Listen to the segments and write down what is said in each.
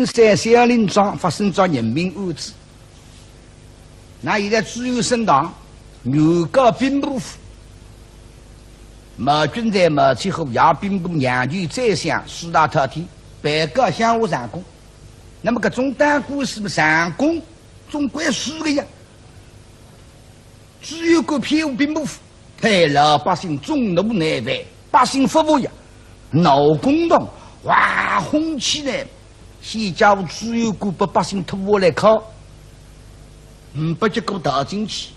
金山小林庄发生着人命案子，那现在只有升堂原告兵部府，毛军在毛气后要兵部两局再想四大特体，被告向我上供。那么搿种单故事上供总归输的呀，只有个骗我兵部府，害老百姓众怒难犯，百姓服务呀，闹公道，哇轰起来。先家务只有个把百姓拖下来靠，不结果倒进去，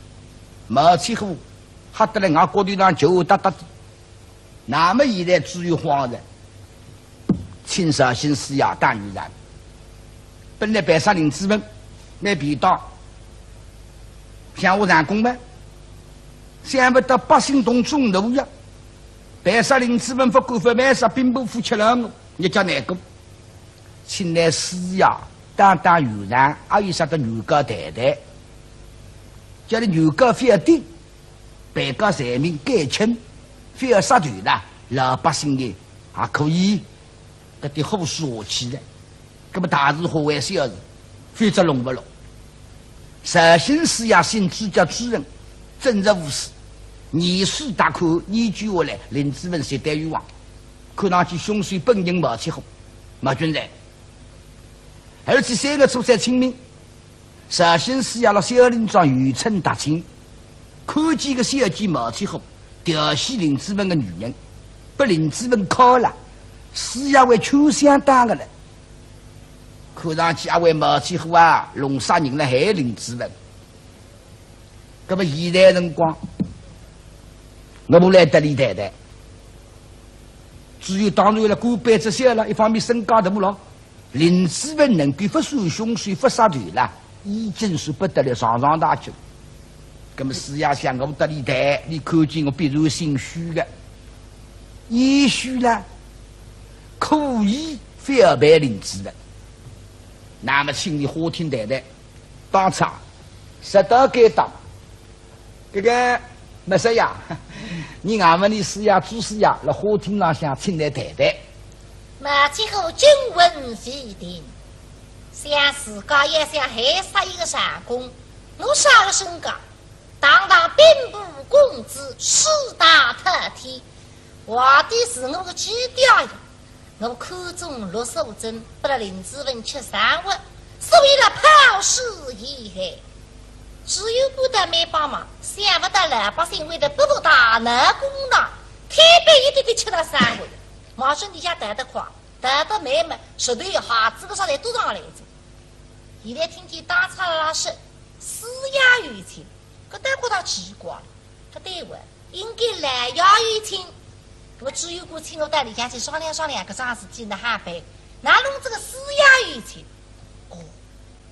毛气后吓得来俺国队上就哒哒的。那么现在只有慌人，青蛇心思呀大女人，本来白沙林之问没皮到，向我上供吗？想不到百姓同众怒呀，白沙林之问不管不卖杀兵部夫吃了我，你叫哪个？请来施呀，当当有人，还有啥个原告太太，叫你原告非要定，被告人民改称，非要杀断了，老百姓的也可以，搿点后事下去了，搿么大事化为小事，非则弄不落。实行施呀，新主教主任，正直无私，严肃大可，依据下来，林志文接待于王，看上去凶手本人毛起后，毛军人。而且3个初三清明，实行施压了小林庄渔村大清，看见个小姐毛起后，调戏林志文的女人，把林志文铐了，施压为秋香当的了。看上去还为毛起后啊，弄啥人来害林志文？那么现在辰光，我不来得李太太，只有当然了，过辈子小了，一方面身高大了。林志文能够不算凶手不杀断了，已经是不得了上大酒。那么施压想我得李台，你看见我必然心虚的，也许呢可以非要办林志文。那么请你法庭太太当场实到该当，这个没事呀，你俺们的施压主施压，在法庭上想请来太太。马之后均闻非定，想自家也想害杀一个上公，我杀了身高，堂堂兵部公子，四大特体，我的是我个基调呀。我看中65针，不了林志文吃3碗，是为了抛尸遗害。只有不得没帮忙，想不到老百姓为了不服大闹公道，特别一点点吃了3碗。马上底下得得夸，得得妹妹，实对哈子个啥来都上来着。现在听见打岔拉是施压于情，搿单觉到奇怪了。搿对我应该来压于情，我只有过请我到里向去商量商量搿桩事体呢哈办，哪弄这个施压于情？哦，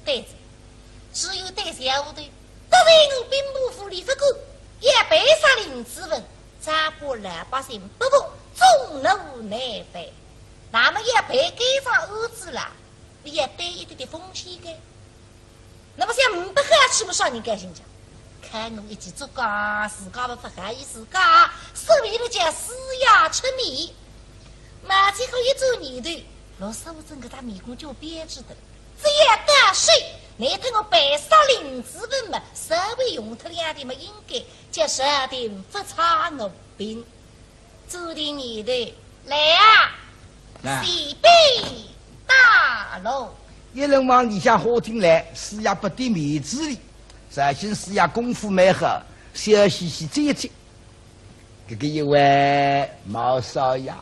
对子，只有对小虎队，得罪我兵部府李副官，也被杀林志文，咋不老百姓不服？众怒难犯，那么也被盖上儿子了，也带一点点风险的。那么像500个去不少人该心讲，看我一起做家，自家不害于自家，是为了将施压出名。马前后一周年头，65针给他面孔就编织的，只要得水，那天我白杀林志文嘛，稍微用他2点嘛，应该将设定不差我兵。注定你的来啊！西北大楼，一人往里下花厅来，施压不点面子里，实行施压功夫蛮好，小嘻嘻接接。这个一位毛少爷，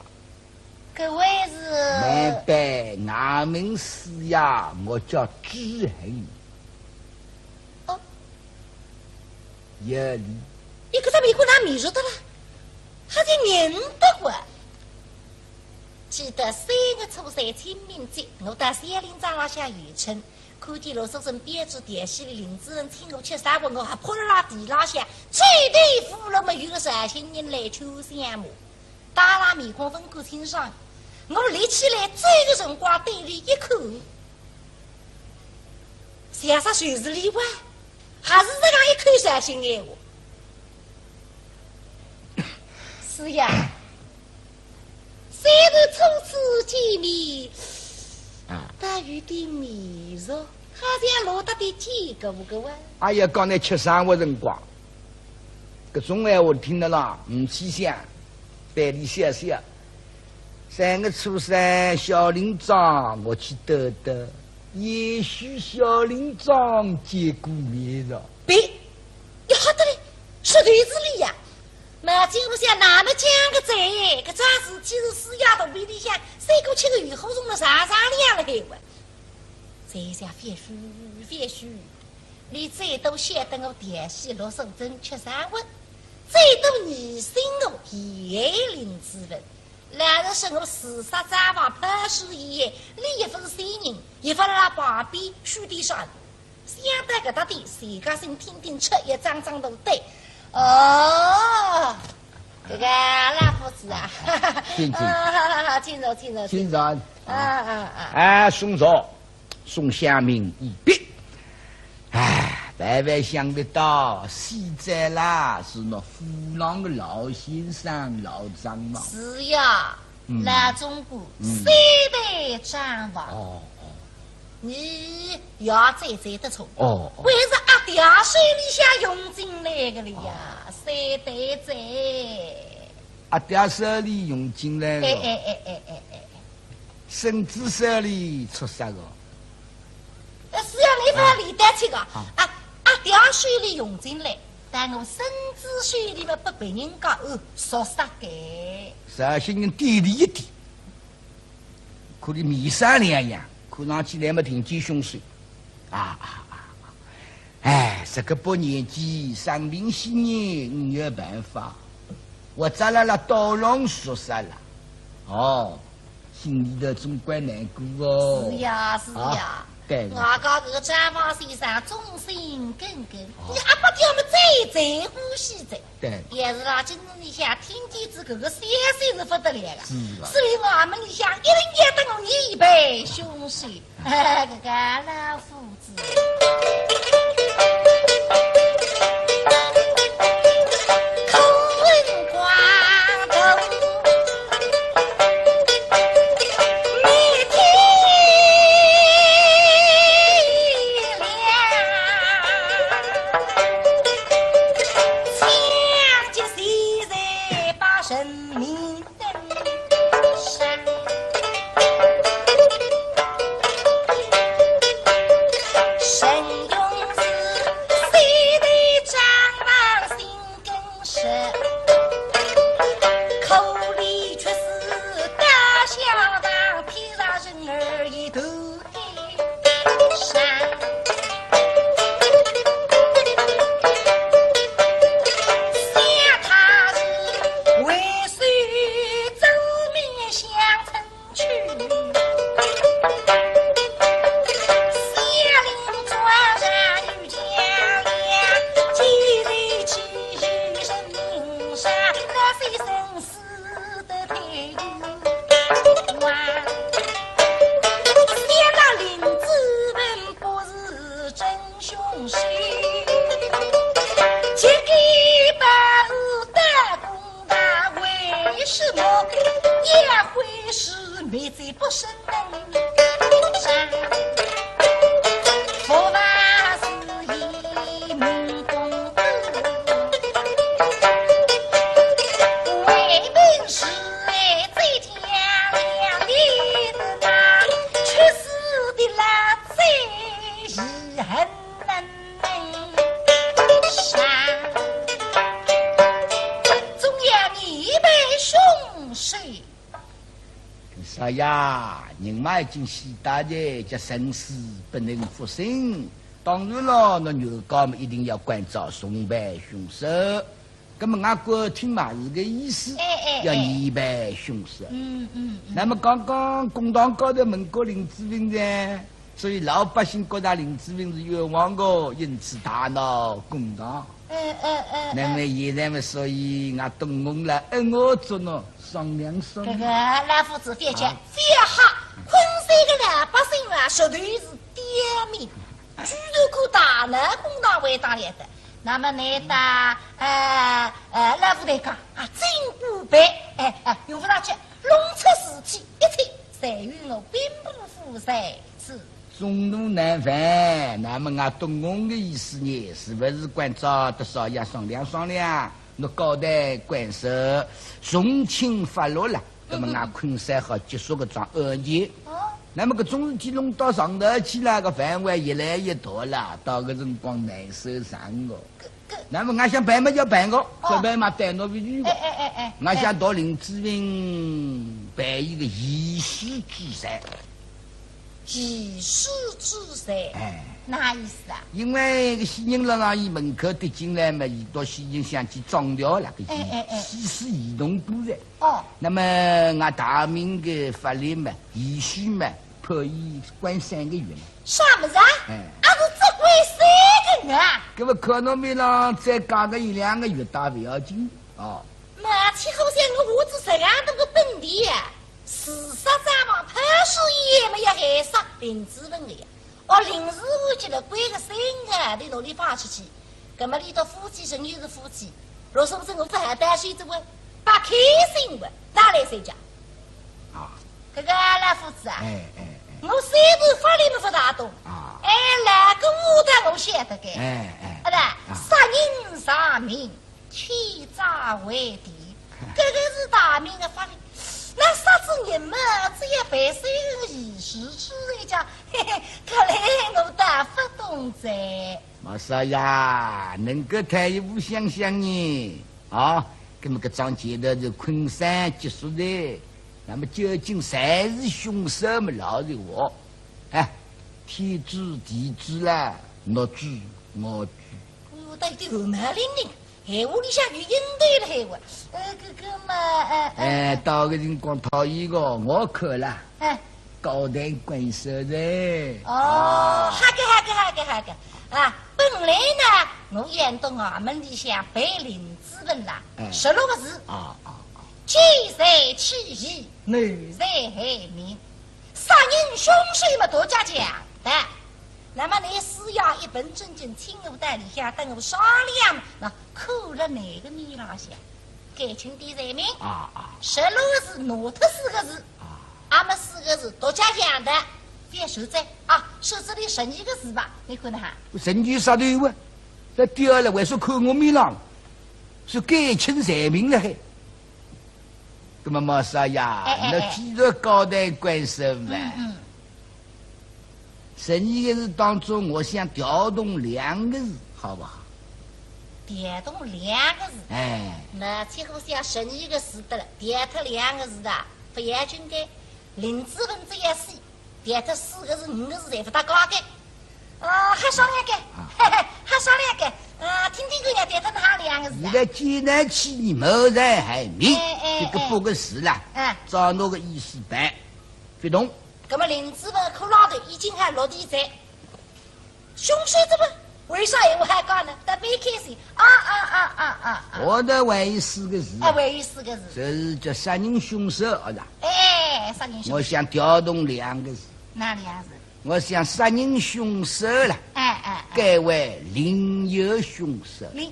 各位是明白？俺们施压，我叫知恒。哦，有理。你给他美国拿米肉的了。他就认得我。记得3个初3清明节，我到小林庄浪向渔村，看见罗先生编织电线的林志文请我吃3碗，我还扑辣地浪向，最对付了没有个热心人来求相骂，大拉面孔分口清爽，我立起来追个辰光对里一看，想啥谁是例外，还是这样一口热心闲话。是呀，虽然初次见面，得有点迷熟，好像落得点几个五个啊？哎呀，刚才吃生活辰光，搿种闲话听得啦，唔去想，带里想想。3月初3，小林庄我去兜兜，也许小林庄见过面了。别，你好得嘞，说对子里呀。马金不想那么讲个在，搿桩事体是四丫头背里向3个7个月后中了啥两了嘿哇！在下别墅，你最多晓得我电视落手针吃三文，最多疑心我叶灵之文。然而是我四杀战王拍手一夜，立一份新人，一份那旁边书地上，想得搿搭的谁家心听听吃一张张都对。哦，这个老夫子啊，请坐，哎，送乡民一别。哎，万万想不到，现在啦是那虎狼的老先生老张嘛。是呀，老中国3代战王。你要再得错，为是阿爹手里向用进来的了呀，3代在。阿爹手里用进来了，孙子手里出啥个？是要你把李带去个，阿爹手里用进来，但我孙子手里嘛不被人家说啥个？绍兴人点里一点，可能面上两样。看上去那么挺见凶水，哎，这个把年纪生病些年，没有办法，我咋了刀郎说啥了？哦，心里头总怪难过哦。是呀，对。我讲这个张王先生忠心耿耿，你阿不叫我们再呼吸着。对。也是啦，今日里向听见这个消息是不得了的，所以我们里向一定要等我一杯凶水，这个老夫子。哎呀，人嘛已经死大的，这生死不能复生。当然了，那牛高嘛一定要关照送办凶手。那么俺哥听嘛是个意思，要严办凶手。那么刚刚公堂高头问过林志明噻，所以老百姓觉得林志明是冤枉的，因此大闹公堂。那么现在嘛，所以俺东翁了，我做呢。商量。这个老夫子别讲，非好，昆山的老百姓啊，绝对是点名，居然可大闹公堂为当来的。那么你打老夫来讲啊，真不白，用不上去，弄出事体一切，在于我兵不负债，子。中路难返，那么俺懂我的意思呢？是不是管找的少爷商量商量？我交代官司从轻发落了，那么俺昆山好结束个桩案件。那么个种事体弄到上头去了，个范围越来越大了，到个辰光难受上个。那么俺想办嘛就办个，这办嘛带我回去个。俺想到林志云办一个遗失之赛。遗失之赛，哪意思啊？因为个西人老伊门口跌进来嘛，伊到西人想去撞掉那个西施移动都在。那么俺大明的法律嘛，遗失嘛，可以关3个月嘛。啥么子啊？俺是只关3个月啊？搿么可能没让再加个1-2个月大不要紧哦。马起好像我只是俺那个本地呀。事实上嘛，潘师爷没有害杀林志文的呀。临时我觉得关个3个，你努力发出去，那么你的夫妻生又是夫妻，若是不是我反担心这位把开心的哪来谁家？这个老夫子啊，我虽然法律没大懂，那个武德我晓得个，杀人杀命，欺诈为敌，这个是大明的法律。那啥子人嘛，只要办3个遗失之人家，看来我大不懂噻。马少呀，能够退一步想想呢？那么个桩接着就昆山结束的，那么究竟谁是凶手嘛？老实话，天知地知啦，我知我知。我到底后门铃铃。我里向就应对了海话，嘛，到个辰光讨厌个，我可了，高抬贵手的。好个，本来呢，我演到俺们里向背林志文啦，16个字，欺谁欺义，难谁害命，杀人凶手嘛多加讲的。那么你是要一本正经听我在里下等我商量，那扣了哪个米拉下？感情的人名16个字，挪特4个字，俺们4个字多加讲的，别手在手这里剩1个字吧？你看哈？剩句啥都有啊？这第二了，为啥扣我米拉？是感情人名了还？那么毛少呀，那既然高抬贵手嘛。12个字当中，我想调动2个字，好不好？调动2个字，那最后想12个字的了，调脱2个字的，不要紧的。林志文这样死，调脱4个字、5个字才不大高的。还商量个，还商量个，听听人家调脱哪2个字？你的济南去你谋财害命，这个不个事了，照那个意思办，别动。那么林志文可老头已经还落地在，凶手怎么为啥我还讲呢？特别开心我的唯一4个字，唯一4个字，这是叫杀人凶手，杀人凶手。我想调动2个字，哪2个字？我想杀人凶手了，改为另有凶手。另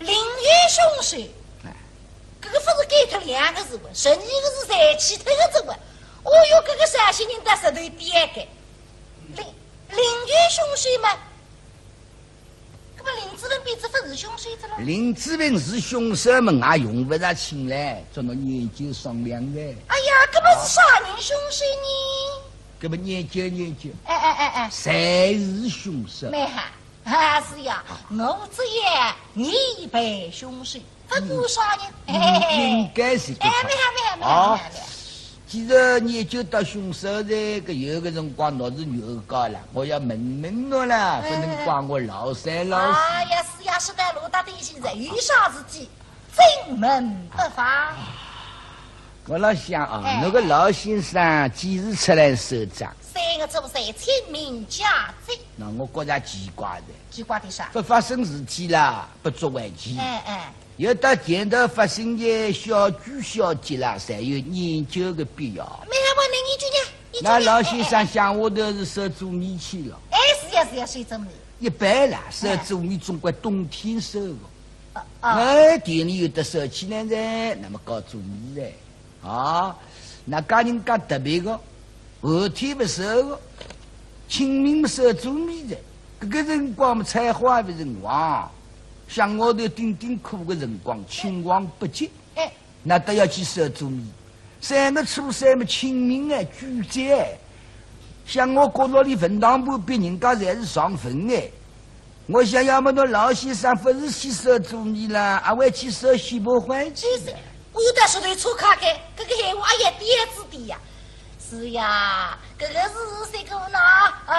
有凶手，这个不是改脱2个字不？12个字才起头个字不？这个陕西人的石头点个，另有凶手嘛？那么林志文比这不是凶手的了？林志文是凶手嘛？俺用不着请来，做那研究商量的。哎呀，这不是杀人凶手呢？这不研究。谁是凶手？没哈，是呀，我这也你被凶手，不过杀人。应该是。没。既然研究到凶手的，有个辰光我是牛高了，我要问我了，不能怪我老三老四。哎呀，是呀，是的，罗大弟现在遇上自己，正门不发。我老想那个老先生几时出来收账？3个周岁清明佳节。那我觉着奇怪的。奇怪的啥？不发生事体了，不足为奇。有到前头发生的小聚小节啦，才有研究的必要。没有我能研究呢。那老先生想我都是收做米去了。是呀，收做米。一般啦，收做米总归冬天收的。田里有的收起来噻，那么搞做米噻。那家人家特别的，后天不收个，清明不收做米的，这个辰光么采花的辰光，像我头顶顶苦的辰光，青黄不接，那都要去收做米。3月初3么清明哎，举节，像我角落里坟堂旁边人家侪是上坟哎。我想要么那老先生不是去收做米啦，还会去收西伯环去噻。我有点说对错卡开，这个闲话也点子的呀。是呀，这个是谁个呢？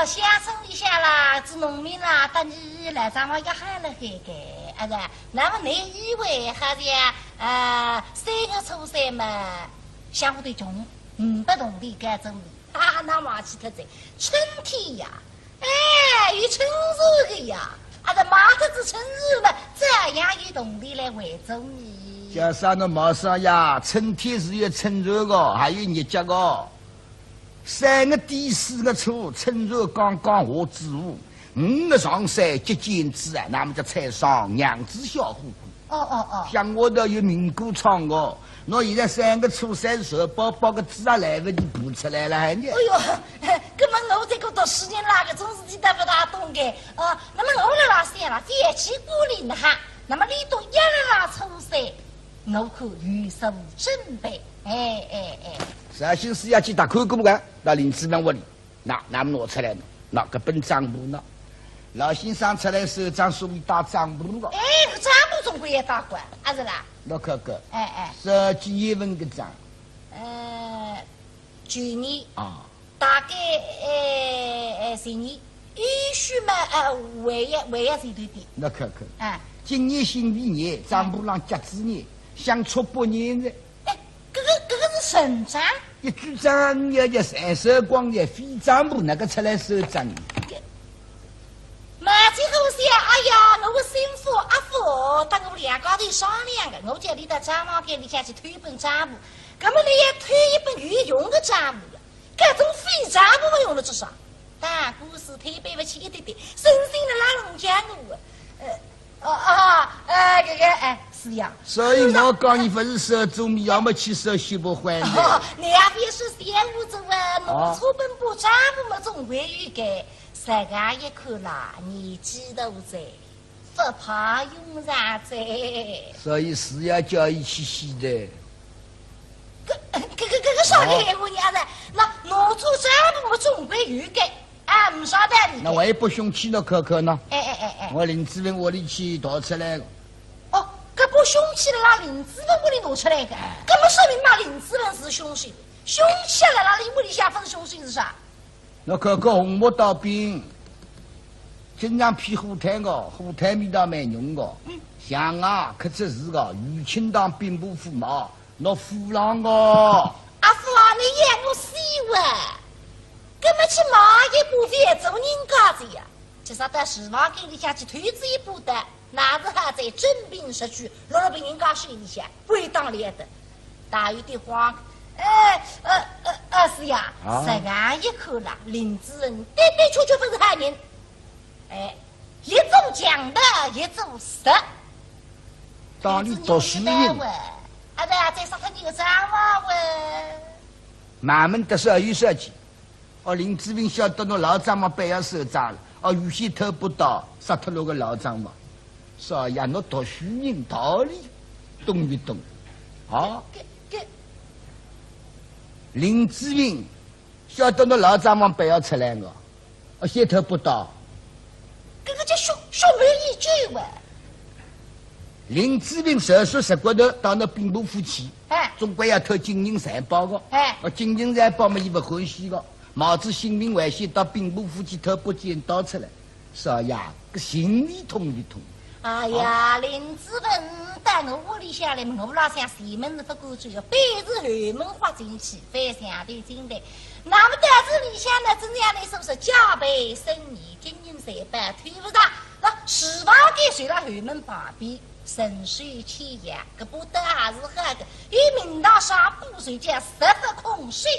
乡村里向啦，做农民啦，等你来咱们要喊了海个，是那么你以为还是3月初3嘛，相互对穷，不同的该种米，那么去特在春天呀，有春日的呀，这马头子春日嘛，这样有动力来为种米。加上那马上呀，春天是有春热的，还有日节的。3月底4月初，春热刚刚下之午，5月上山接见子啊，那么就菜上娘子小虎虎。像我这有民歌唱的，那现在3月初3瘦包包个子啊来不及补出来了，还呢。哎呦，根本我这个读书人那个总是记得不大懂的那么我来想了，节气过临哈，那么你都一来初3，我可预手准备，啥心思要去打看过不？到林子门屋里，那么拿出来呢？那个本账簿呢？老先生出来手账手里打账簿了。这账簿总归也打过，是啦。那看看。是几月份的账？去年大概前年，也许嘛为一是对的。那看看。今年新历年，账簿上甲子年，相出8年的。这个是神账。一举账要3手光的非账簿那个出来收账。马最后想，我媳妇阿父等我2个头商量的，我叫你到账房给你下去推一本账簿，那么你也推一本御用的账簿了，各种非账簿不用了至少。但故事推背不起一点点，深深的拉拢江我。是呀。所以我讲你不是收做米，要么去收西伯环的。你也别说闲话子农村本部账簿嘛，总归有个3个一看啦，年纪大在，不怕用上在。所以是要叫伊去洗的。个啥个闲话你子？那农村账簿嘛，总归有个。不晓得你。那我也不凶气了，可可呢？我林子文屋里去逃出来了。这不凶器了，那林子文屋里拿出来的，这么说明嘛，林子文是凶手。凶器了，那你屋里下分凶手是啥？那可可红木刀兵，经常批火炭的，火炭味道蛮浓的。像可这是个余清当兵部驸马，那虎狼的。阿父你演我死哇！根本去马一部分做人家子呀，至少到市房给你下去推子一步的，那是还在真兵实据，落了被人家水里下，归当脸的。大有的慌，是呀，3个一口了，林子人对确不是害人，一种讲的，一种实。当你读书人，再说他你个账嘛喂，慢慢的少有设计。林志明晓得侬老张嘛不要收账了，原先偷不到，杀脱了个老张嘛。少爷，侬读书人道理懂不懂？林志明晓得侬老张嘛不要出来个，先偷不到。这个叫说没一句喂。林志明手术10骨头到那兵部府去，总归要偷金银财宝个。金银财宝嘛，伊不欢喜个。毛子性命危险，到兵部府去偷把剪刀出来，少爷，个心里痛不痛？哎呀，林子文带我屋里下来，我老想前门是不过去的，背是后门划进去，非相对进来。那么在这里向呢，怎样来说是加倍生意，金银财宝推不上，市房给随了后门旁边。深水起阳，这不得还是喝的，与明堂上补水将10分空水。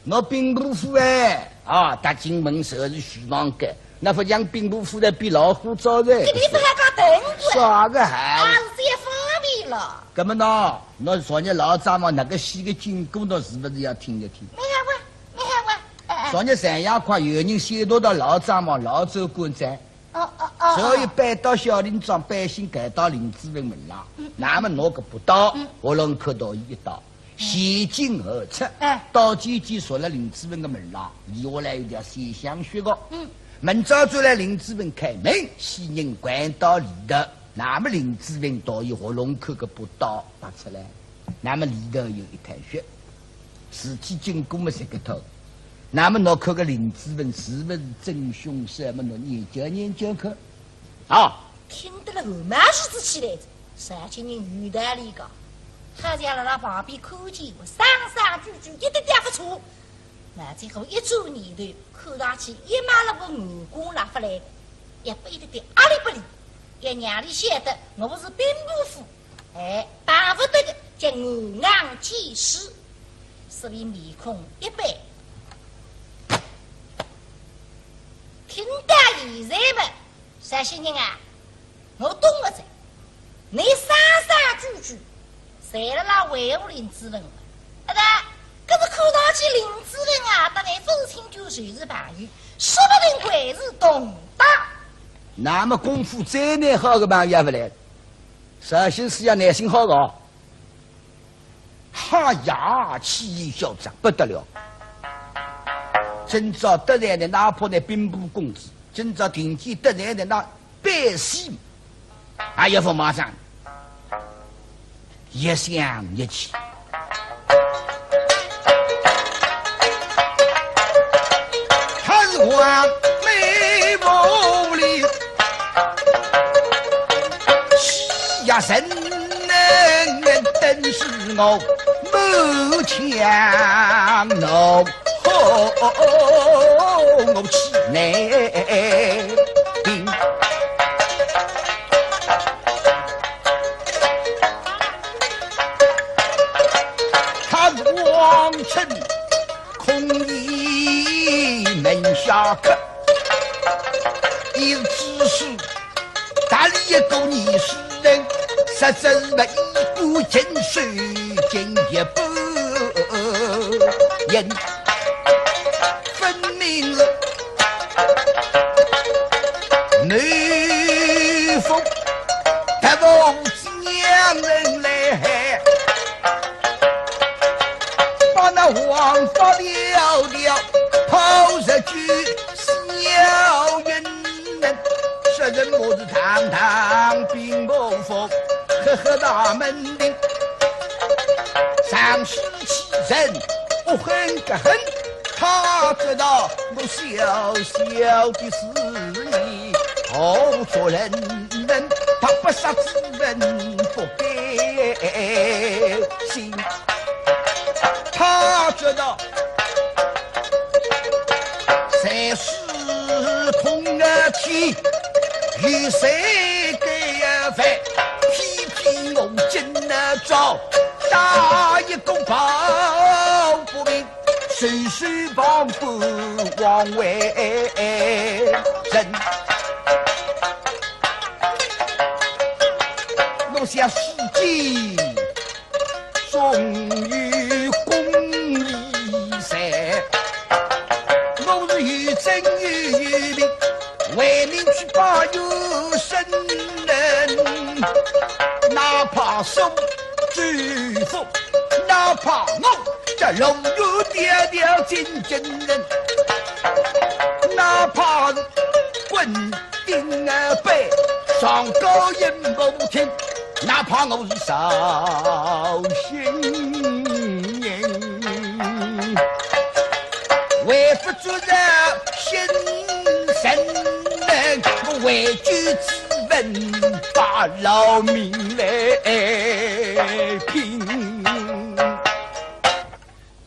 那兵部府搭进门手是徐房盖，那不像兵部府的比老虎早的。这地方还搞等过？啥个还？这也方便了。那么呢？那昨日老张嘛，那个戏的经过，那是不是要听一听？没看过。昨日三亚快有人先到老张嘛，老州官寨。所以搬到小林庄，百姓赶到林子文门上，那么拿个不到，我龙口到一刀，先进而出，到姐姐说了林子文的门上，以下来有条西厢学个，门早转来林子文开门，西人关到里头，那么林子文到一下龙口个不到拔出来，那么里头有一滩血，尸体经过么这个头。那么，我看个林子文是不是真凶手？么，我研究看。啊，听得了后面是子起来着，三千人遇到里个，好像那旁边看见我上上句句一点点不错。那最后一转念头，看上去一马了个武功拿出来，一背的阿里不里，也让你晓得我是兵部夫，办不得的叫我昂见识，所以面孔一摆。听到现在吧，山西人啊，我懂了噻。你三三句句，谁了那维护林子文了？可是看上去林子文啊，当然父亲就随是朋友，说不定会是懂的。那么功夫再难好个朋友不来，首先是要耐心好个。哈呀，气焰嚣张不得了。今朝得来的，哪怕那兵部公子，今朝听见得来的那百姓，还要放马上，一想一气。他是黄眉毛里，西呀神能等是我谋强喏。我气馁，他王臣空一门下客，一只是大理一个逆世人，实则是一股劲水进一步人。雷锋他不将人来害，把那王法了了，抛出去小人人，说人我是堂堂兵部夫，呵呵大门令，上世欺人，我很个很。他知道我小小的事意，做人他不杀之人不该心。他知道谁是同儿体，与谁该犯，批评我今儿招打一公报不明。谁是帮不枉为人？我想世纪终于公义噻，我是与真与民，为民去把有生人，哪怕受举父，哪怕我。这龙有爹爹金真人，哪怕是棍钉儿背，上高音不听，哪怕我是绍兴人，为不做人心神人，我为举之文把老命来拼。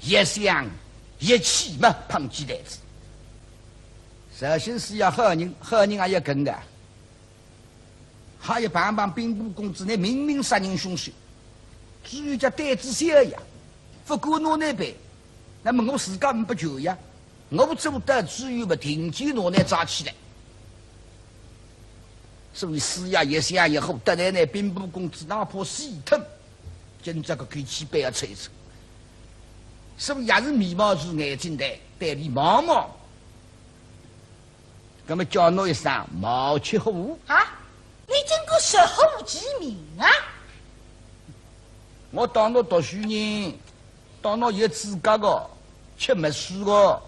一想一气嘛，碰鸡蛋子。首先是要好人，好人也要跟的，还要帮兵部公子，那明明杀人凶手，至于叫胆子小呀，不过我那边，那么我自家不求呀，我做得至于不停机我那抓起来。所以是呀，一想以后得来那兵部公子，哪怕死一疼，今这个可以去背要吹吹。是不是也是眉毛是眼睛的，戴里毛毛？那么叫侬一声毛七虎啊！你经过10户其名啊！我当侬读书人，当侬有资格的，吃没书的，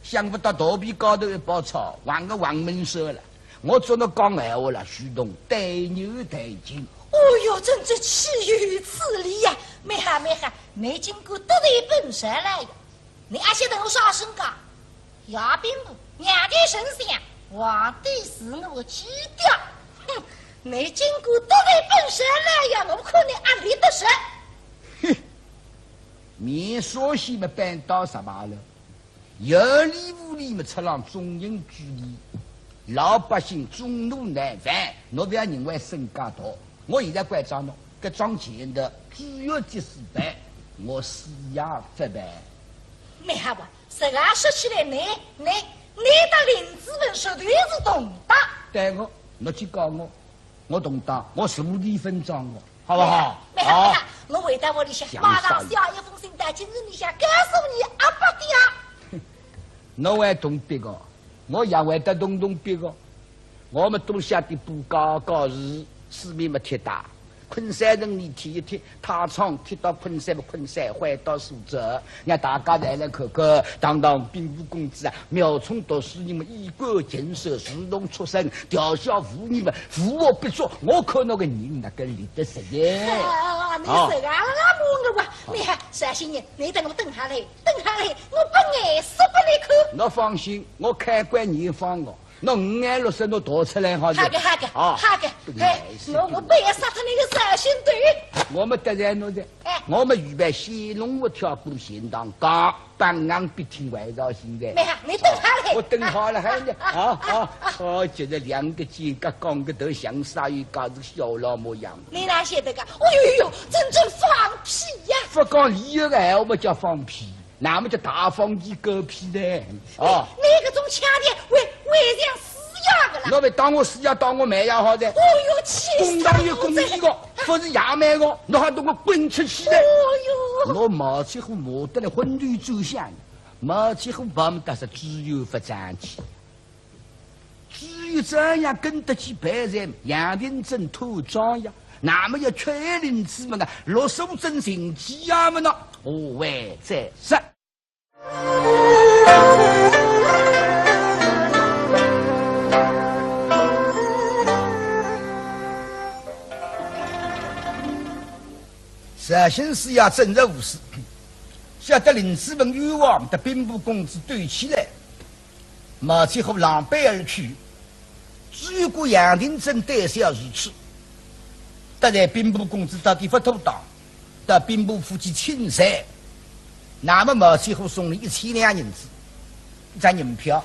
想不到肚皮高头一包草，换个黄门手了。我做侬讲闲话了，徐东对牛对金。哦哟，真是岂有此理呀！没哈，你经过得罪本身来呀！你还晓得我啥身高？牙兵部娘的神仙，皇帝是我基调。哼，你经过得罪本身来呀！我看你阿里得神。哼，面说些么搬到什么了？有理无理么出让中人居里，老百姓众怒难犯，侬不要认为身价大。我现在关张侬，搿桩钱的主要的事办，我私下发办。没哈吧？实话说起来，你的林子文绝对是懂的。对我，侬去告我懂得，我是无理分赃的，好不好？没哈，我回到屋里向，马上写一封信到今日里向告诉你阿伯的。侬还懂笔个，我也会得懂笔个。我们都晓得布告示。四面没铁打，昆山人你踢一踢，他闯踢到昆山，昆山回到苏州，让大家再来看看，堂兵部公子啊，苗冲读书你们衣冠禽兽，自动出身，吊销妇女们，扶我不做，我看那个人那个立得实在。你是啊，那么我，你看啥心人？你等我等下来，我把眼色不来看。侬放心，我开关严防的。侬5眼6色，侬逃出来好的。好的，我不要杀脱你的绍兴队。我们得罪侬的，我们预备先龙我跳过贤堂讲，半昂必听外朝现在。没哈，你等下来。我等好了，还呢。好，觉得两个肩胛杠个头像鲨鱼嘎子小老模样。你哪晓得个？哦呦，真正放屁呀！不讲理由的闲话么叫放屁，那么叫大放屁狗屁的。你个种腔调为像死样的了。侬别当我死呀，当我卖呀，好的。哦哟，气死！公堂有公义的，不是衙门的，侬还懂我滚出去的。哦哟，我毛起户磨得来混沌走向，毛起户把我们打是只有发展起，只有这样跟得起白人杨廷正土庄呀，那么要确定子们呢，落手真行机呀们呢，何为在上？绍兴市衙正热无事，晓得林子文冤枉的兵部公子对起来，毛起后狼狈而去，只有个杨廷正胆小如此。得在兵部公子到地方偷盗，到兵部府去请裁，那么毛起后送了1000两银子，一张银票，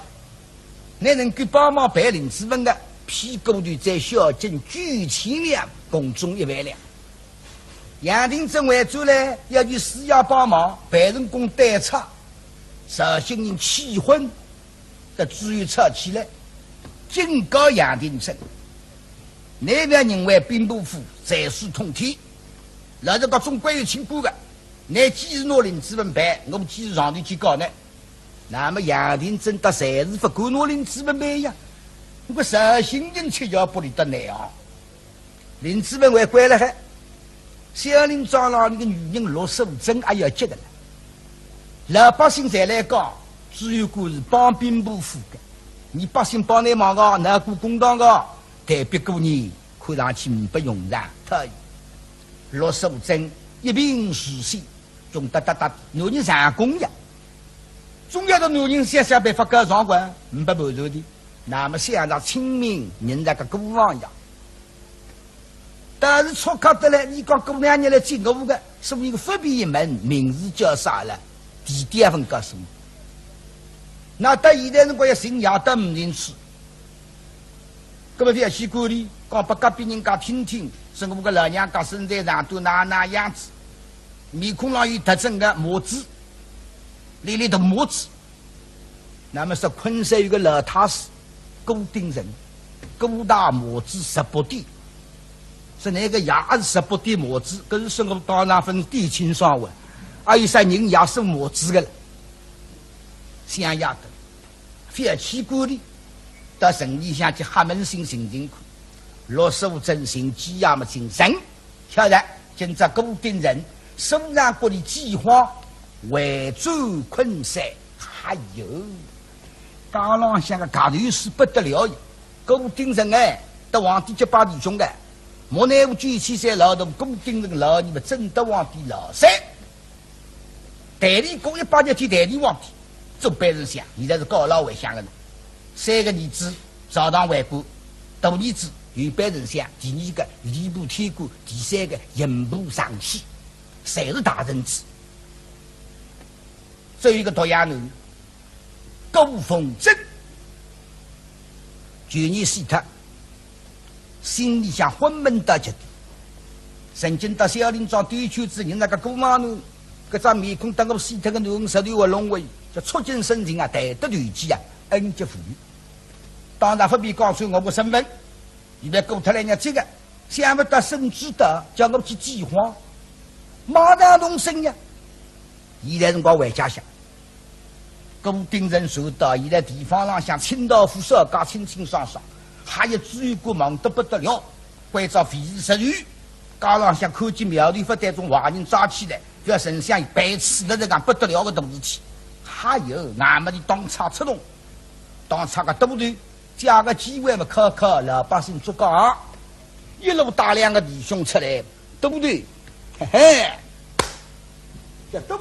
你能够帮忙办林子文的屁股里在小金9000两，共中1万两。杨廷正为主呢，要去市衙帮忙，办成功代差，绍兴人气昏，得只有吵起来，警告杨廷正：你不要认为兵部府在事通天，老子到总归有请过的，你既是拿林子文办，我们既是上头去搞呢。那么杨廷正他才是不管拿林子文办呀，我绍兴人吃药不离得难啊。林子文还关了还。小林长老那个女人落手真还要急的了，老百姓才来讲，只有个是帮兵部府的，你百姓帮你忙个，拿过公堂个，代表个人看上去不用上，特落手真一并实现，总得男人上工呀，总要的男人想办法搞上官，不满足的，那么像那清明人那个孤王一样。但是错考得来，你讲过2年来进我的，是不是一个发别一门，名字叫啥了？第2份告诉你。那到现在辰光要寻夜到5人去，那么不要去管理，讲把隔壁人家听听，是我个老娘家身材上都那样子，面孔上有特征的模子，里的模子。那么说昆山有个老太师，郭丁人，郭大模子18点。是那个牙是18点模子，可是说我当然分低情商文，还有啥人也是磨子的了。想要的，非去过的，到城里向去哈门新行进去，65真心鸡鸭么精神，晓得今朝固定人手上过的计划围住昆山，还有家浪向个家头是不得了，固定人哎，得皇帝结拜弟兄的，莫奈何97岁老头固定人老你们真得皇帝老三，代理过180天代理皇帝。做班人想，现在是高老为想的呢。3个儿子朝堂为官，大儿子有班人想，第2个吏部天官，第3个刑部尚书，侪是大臣子。只有一个独眼男，高凤珍，去年死脱，心里想昏闷到极点。曾经到小林庄对圈子人那个姑妈奴，搿张面孔等我死脱个男人实头活龙威。叫促进生情啊，抬得团结啊，恩吉富裕。当然不必告诉我个身份，现在过脱来人家这个，想不到甚至的叫我去计划，马上动身呀。现在辰光回家乡，固定人受到现在地方上像清道夫少家清清爽爽，还有追过忙得不得了，关照费事实余，家浪向看见苗头发带种坏人抓起来，不要神像白痴的那个不得了的东西。还有俺们的当场出动，当场个都队加个机会嘛，考考老百姓做岗，一路大量的弟兄出来，都队，嘿嘿，这都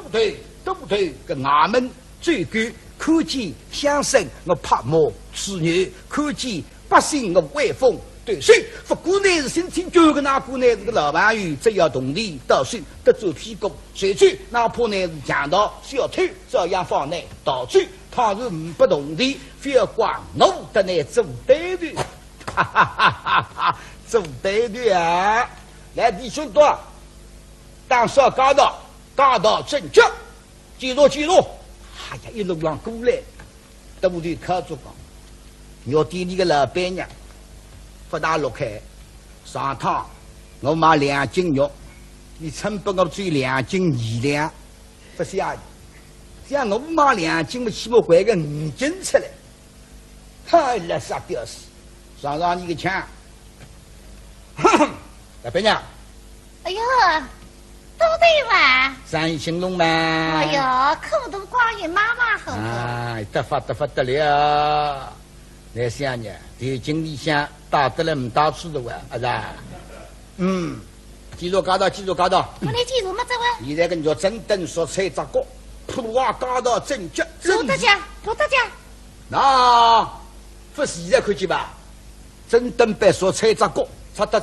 队跟俺们最高看见乡绅我拍马吃牛，看见百姓我威风。对，谁不过乃是身体脚个那个乃是个老朋友，只要同理到手得做屁股，谁去哪怕乃是强盗小偷，照样放内到处。倘若不同理，非要怪我的乃做对的，哈哈哈哈哈！做对的啊！来，弟兄多，当上高道正确，记住。哎呀，一路上过来，都得靠住讲，我店里个老板娘。不大落开，上趟我买2斤肉，你称给我追2斤2两，不下去。像我买2斤，我起码换个5斤出来。嗨，垃圾屌丝，上你个枪！老板娘，哎呦，都对吧？生意兴隆嘛？哎呦，口头光也妈妈好。哎，得发得了。来想呢，对经理想打得来唔打出的哇，是吧？记住搞到。我来记住么？这位。现在跟着正等说菜杂国，普瓦搞到正确。罗大家。那不是现在看见吧？正等白说菜杂国，擦得。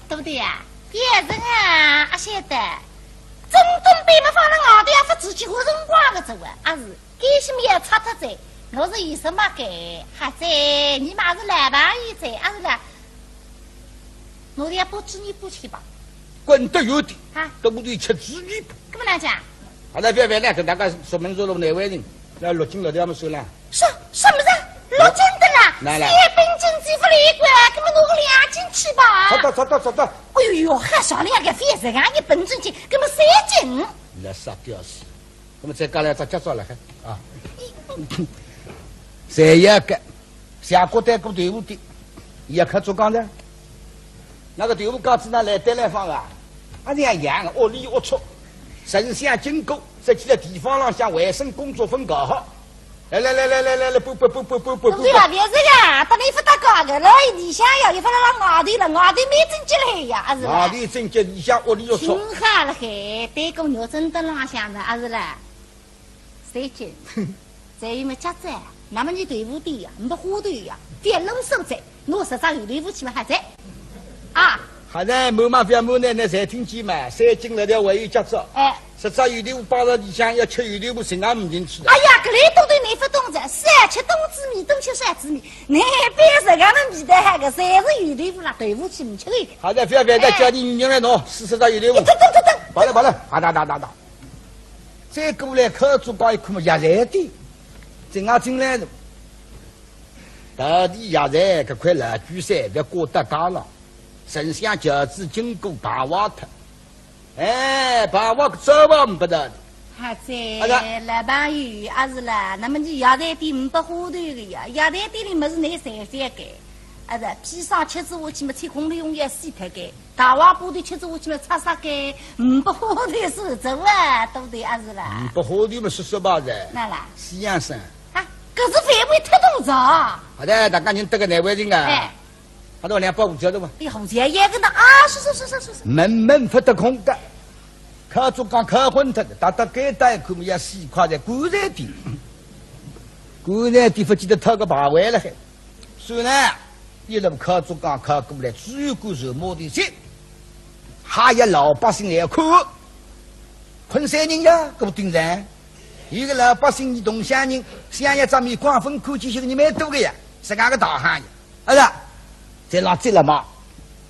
对不对呀？别人啊，阿晓得，正等白么放在外头也不自己活人光个走啊，还是该什么也擦脱在。我是有什么给？还在你妈是来吧？也在，还是来？我也不知你不去吧？滚得有点啊！都不对，吃子女。怎么来讲？好的，别来，跟大家说明说了哪位人？那陆金老爹他们说了。什么人？陆金的啦！来，本金支付了一关，给我弄个2斤去吧。走到。哎呦，还少了个费事啊！你本金给我3斤。垃圾屌丝！我们再搞来只介绍了还啊。谁也个下过带过队伍的，也可做岗的。那个队伍岗子呢来带来放啊，这样样恶里恶出，神仙经过，实际在地方上向卫生工作分搞好。来，不。对啊，别这个，等你不打高个了，你想要一份让外地了，外地没真进来呀，是吧？外地真进你想恶里恶出。挺好了嘿，对公牛真的浪向的，还是啦？3斤，再有么家子？那么你队伍的呀，你的花队呀，别冷手在，我实在有队伍去嘛还在，啊！还在某嘛别某奶奶才听见嘛，3斤那条还有家子。哎，实在有队伍摆到里向要吃有队伍，谁也不进去的。哎呀，这里都对你不懂着，3吃冬子米，冬吃山子米，那边是俺们米的那个侪是有队伍啦，队伍去不吃的。好的，不要再叫你女人来弄，40到有队伍。等，跑了，打。再过来靠住高一块嘛，压在的。进来的，到底压在这块老居山，别过得家了。神像轿子经过大瓦特，哎，把我走吧，不得。还在老朋友也是啦，那么你药材店不花头的呀？药材店里么是你三三个，啊是披上吃子我去么穿红的用要洗脱个，大瓦布的吃子我去么擦擦个，不花头是走啊，都得也是啦。不花头么说吧噻。那啦？西洋生。啊，可是范围太动着。好的，大家人得个难为情啊。哎。好多250交的嘛。你后前也跟他啊，是。门不得空的。靠竹竿靠昏特的，打该带可没要4块在固然地，固然地不记得掏个8万了还，所以呢，一路靠竹竿靠过来，只有个肉摸的些，还有老百姓来看，昆山人呀，给我顶上，一个老百姓一东乡人，乡下咱们光分口气些你蛮多个呀，是俺个大汉呀，儿子，在那这了嘛，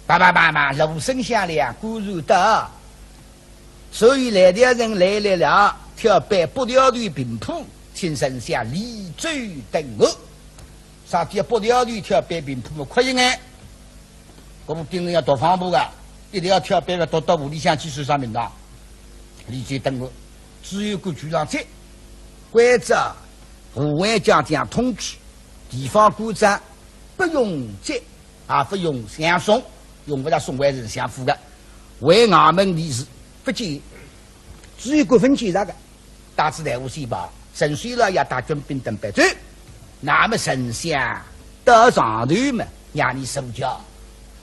爸，楼声响亮，果然大。所以来的人来了，挑摆8条腿平铺，请剩下立足等我。啥地8条腿挑摆平铺嘛，快一眼。我们病人要到房铺的，一定要挑摆个到屋里向去手上面的，立足等我。只有个局长在，规则户外家长通知，地方股长不用接，也不用相送，用不了送外人相付的，为俺们立事。不接，只有分钱那个，大致队伍先把省水了要打军兵等白走，那么剩下到上头嘛，让你手脚，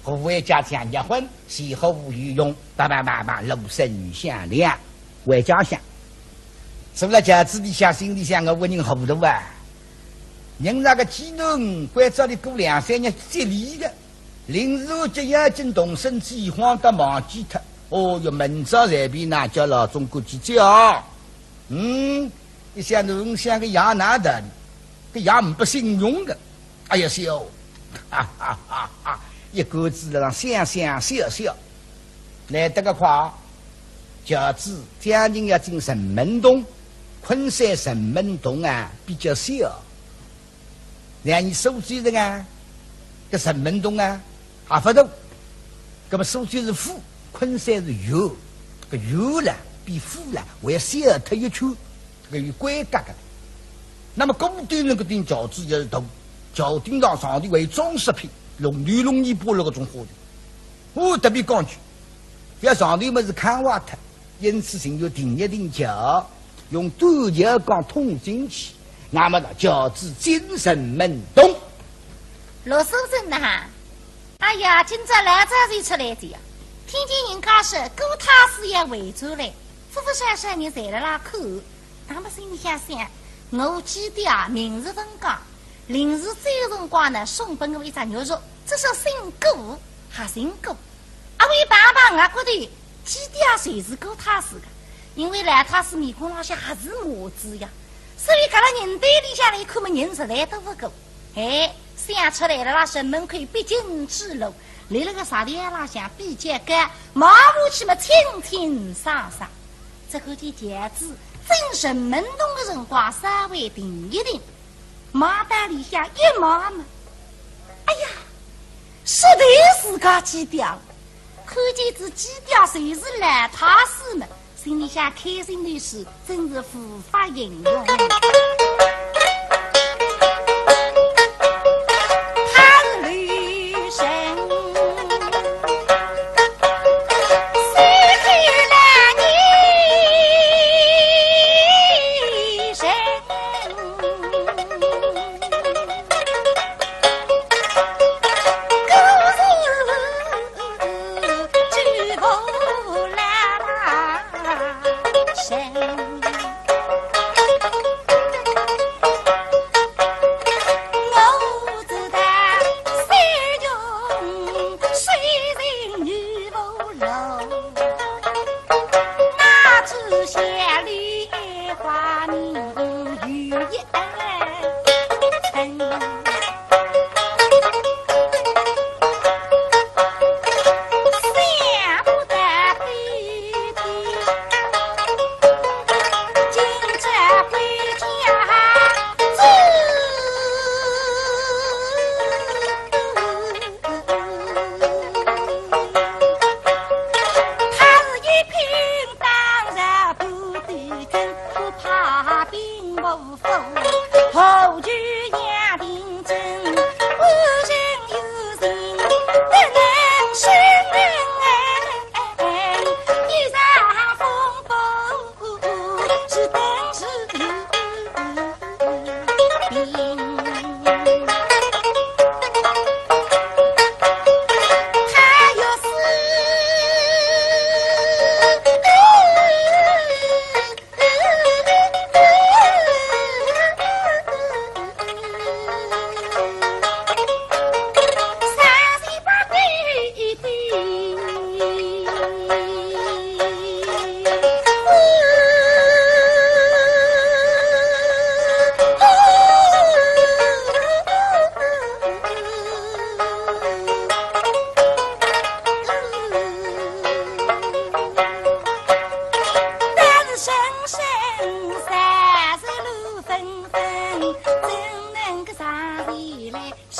户外家乡结婚，喜好无有用，慢，楼声响亮，为家乡。除了家子里向心里向我问人糊涂啊，人那个技能，关照里过2-3年接力的，临时就要进动身饥荒的忘记他。哦哟，门招这边呢，叫老中国去叫，你像侬像个羊哪的，个羊不信用的，哎呀笑，一个字让想笑，来得个快，饺子将近要进城门洞，昆山城门洞啊比较小，让你收税人啊，个城门洞啊还不动，那么收税是富。昆山是油，这个油了比富了为小特一圈，这个有规格的。那么高端那个顶饺子也是大，脚顶上上的为装饰品，容易剥了个种花的。我特别讲句，要上头么是看瓦特，因此寻求定一定脚，用短桥杠通进去，那么呢饺子精神门洞。罗先生呐，哎呀，今朝老早就出来的呀。听见人家说狗塔寺也围住了，夫想想你在了那口，那么心里想，我记得啊，明日分讲，临时这个辰光呢，送本我一只牛肉，这是新狗还新狗，啊，为爸我觉得记得啊，谁是狗塔寺的，因为来塔寺面孔那些还是模子呀，所以搿拉人堆里向来看么人实在都不够，哎，想出来了那神门可以必经之路。来了个啥地方向比较干，马路去么清清爽爽。这个的节子精神门洞的辰光稍微停一停，马袋里向一马嘛，哎呀，实在是个鸡雕，看见这鸡雕谁是来他死嘛，心里向开心的是真是无法形容。